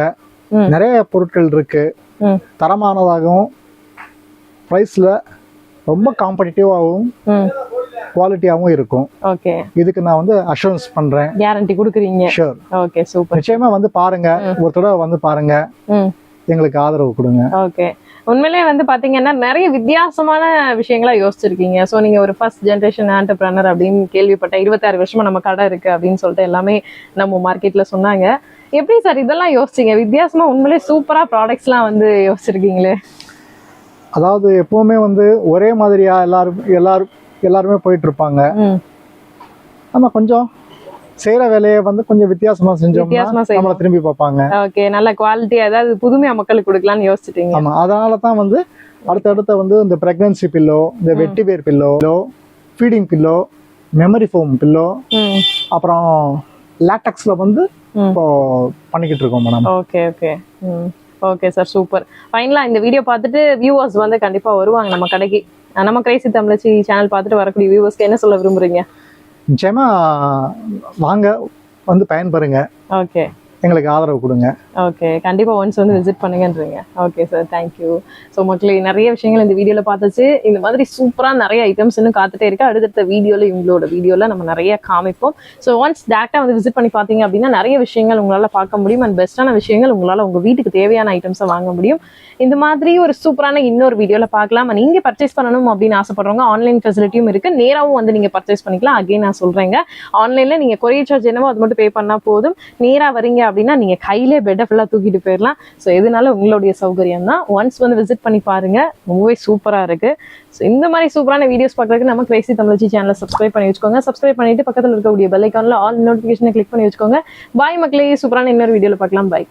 நிறைய பொருட்கள் இருக்கு, தரமானதாகவும் பிரைஸ்ல ரொம்ப காம்படிட்டிவாகவும் குவாலிட்டியாகவும் இருக்கும். ஓகே, இதுக்கு நான் வந்து அஷூரன்ஸ் பண்றேன், கேரண்டி கொடுக்குறீங்க. ஷூர். Okay, super. நிச்சயமா வந்து பாருங்க, ஒரு தடவை வந்து பாருங்க, எங்களுக்கு ஆதரவு கொடுங்க. ஓகே, உண்மையிலேயே வந்து பாத்தீங்கன்னா நிறைய வித்தியாசமான விஷயங்களா யோசிச்சிருக்கீங்க. ஸோ நீங்க ஒரு ஃபர்ஸ்ட் ஜென்ரேஷன் ஆண்டர்பிரனர் அப்படின்னு கேள்விப்பட்ட 26 வருஷமா நம்ம கடை இருக்கு அப்படின்னு சொல்லிட்டு எல்லாமே நம்ம மார்க்கெட்ல சொன்னாங்க. எப்படி சார் இதெல்லாம் யோசிச்சீங்க? வித்தியாசமா உண்மையிலேயே சூப்பரா ப்ராடக்ட்ஸ் எல்லாம் வந்து யோசிச்சிருக்கீங்களே. அதாவது எப்பவுமே வந்து ஒரே மாதிரியா எல்லாருமே போயிட்டு இருப்பாங்க. நம்ம கொஞ்சம் செய்யற வேலையை வந்து கொஞ்சம் வித்தியாசமா செஞ்சோம்னா நம்மள திரும்பி பார்ப்பாங்க. ஓகே, நல்ல குவாலிட்டி, அதாவது புதுமையா மக்களுக்கு கொடுக்கலாம்னு யோசிச்சிட்டீங்க. ஆமா, அதனாலதான் வந்து அடுத்தடுத்த வந்து இந்த பிரெக்னன்சி பில்லோ, இந்த vetiver pillow, feeding pillow, memory foam pillow, அப்புறம் லேட்டக்ஸ்ல வந்து இப்போ பண்ணிக்கிட்டு இருக்கோம் madam. Okay okay okay sir, super. ஃபைனலா இந்த வீடியோ பார்த்துட்டு வியூவர்ஸ் வந்து கண்டிப்பா வருவாங்க நம்ம கடைக்கு. நம்ம கிரேசி தமிழச்சி சேனல் பார்த்துட்டு வரக்கூடிய வியூவர்ஸ்க்கு என்ன சொல்ல விரும்புறீங்க? நிச்சயமா வாங்க, வந்து பயன்பெறுங்க. ஓகே, எங்களுக்கு ஆதரவு கொடுங்க. ஓகே, கண்டிப்பா ஒன்ஸ் வந்து விசிட் பண்ணுங்கன்றீங்க. Okay sir, thank you. ஸோ மக்களே, நிறைய விஷயங்கள் இந்த வீடியோல பார்த்துச்சு. இந்த மாதிரி சூப்பரா நிறைய ஐட்டம்ஸ் இன்னும் காத்துட்டே இருக்கு. அடுத்த வீடியோல இவங்களோட வீடியோல நம்ம நிறைய காமிப்போம். ஸோ ஒன்ஸ் டேரக்டா வந்து விசிட் பண்ணி பார்த்தீங்க அப்படின்னா நிறைய விஷயங்கள் உங்களால பார்க்க முடியும். அண்ட் பெஸ்டான விஷயங்கள் உங்களால உங்க வீட்டுக்கு தேவையான ஐட்டம்ஸை வாங்க முடியும். இந்த மாதிரி ஒரு சூப்பரான இன்னொரு வீடியோல பார்க்கலாம். நீங்க பர்ச்சேஸ் பண்ணணும் அப்படின்னு ஆசைப்படுறவங்க ஆன்லைன் ஃபெசிலிட்டியும் இருக்கு, நேராவும் வந்து நீங்க பர்ச்சேஸ் பண்ணிக்கலாம். அகைன் நான் சொல்றேங்க, ஆன்லைன்ல நீங்க கொரியர் சார்ஜ் என்னவோ அது மட்டும் பே பண்ணா போதும். நேரா வரீங்க அப்படின்னா நீங்க கையிலே பெட்டை ஃபுல்லா தூக்கிட்டு போயிடலாம். ஸோ எதுனால உங்களுடைய சௌகரியம் தான். ஒன்ஸ் வந்து விசிட் பண்ணி பாருங்க, ரொம்பவே சூப்பரா இருக்கு. ஸோ இந்த மாதிரி சூப்பரான வீடியோஸ் பார்க்கறதுக்கு நம்ம கிரேசி தமிழச்சி சேனலை சப்ஸ்கிரைப் பண்ணி வச்சுக்கோங்க. சப்ஸ்கிரைப் பண்ணிட்டு பக்கத்தில் இருக்கக்கூடிய பெல் ஐக்கான்ல ஆல் நோட்டிஃபிகேஷனை கிளிக் பண்ணி வச்சுக்கோங்க. பாய் மக்களே, சூப்பரான இன்னொரு வீடியோல பார்க்கலாம். பாய்.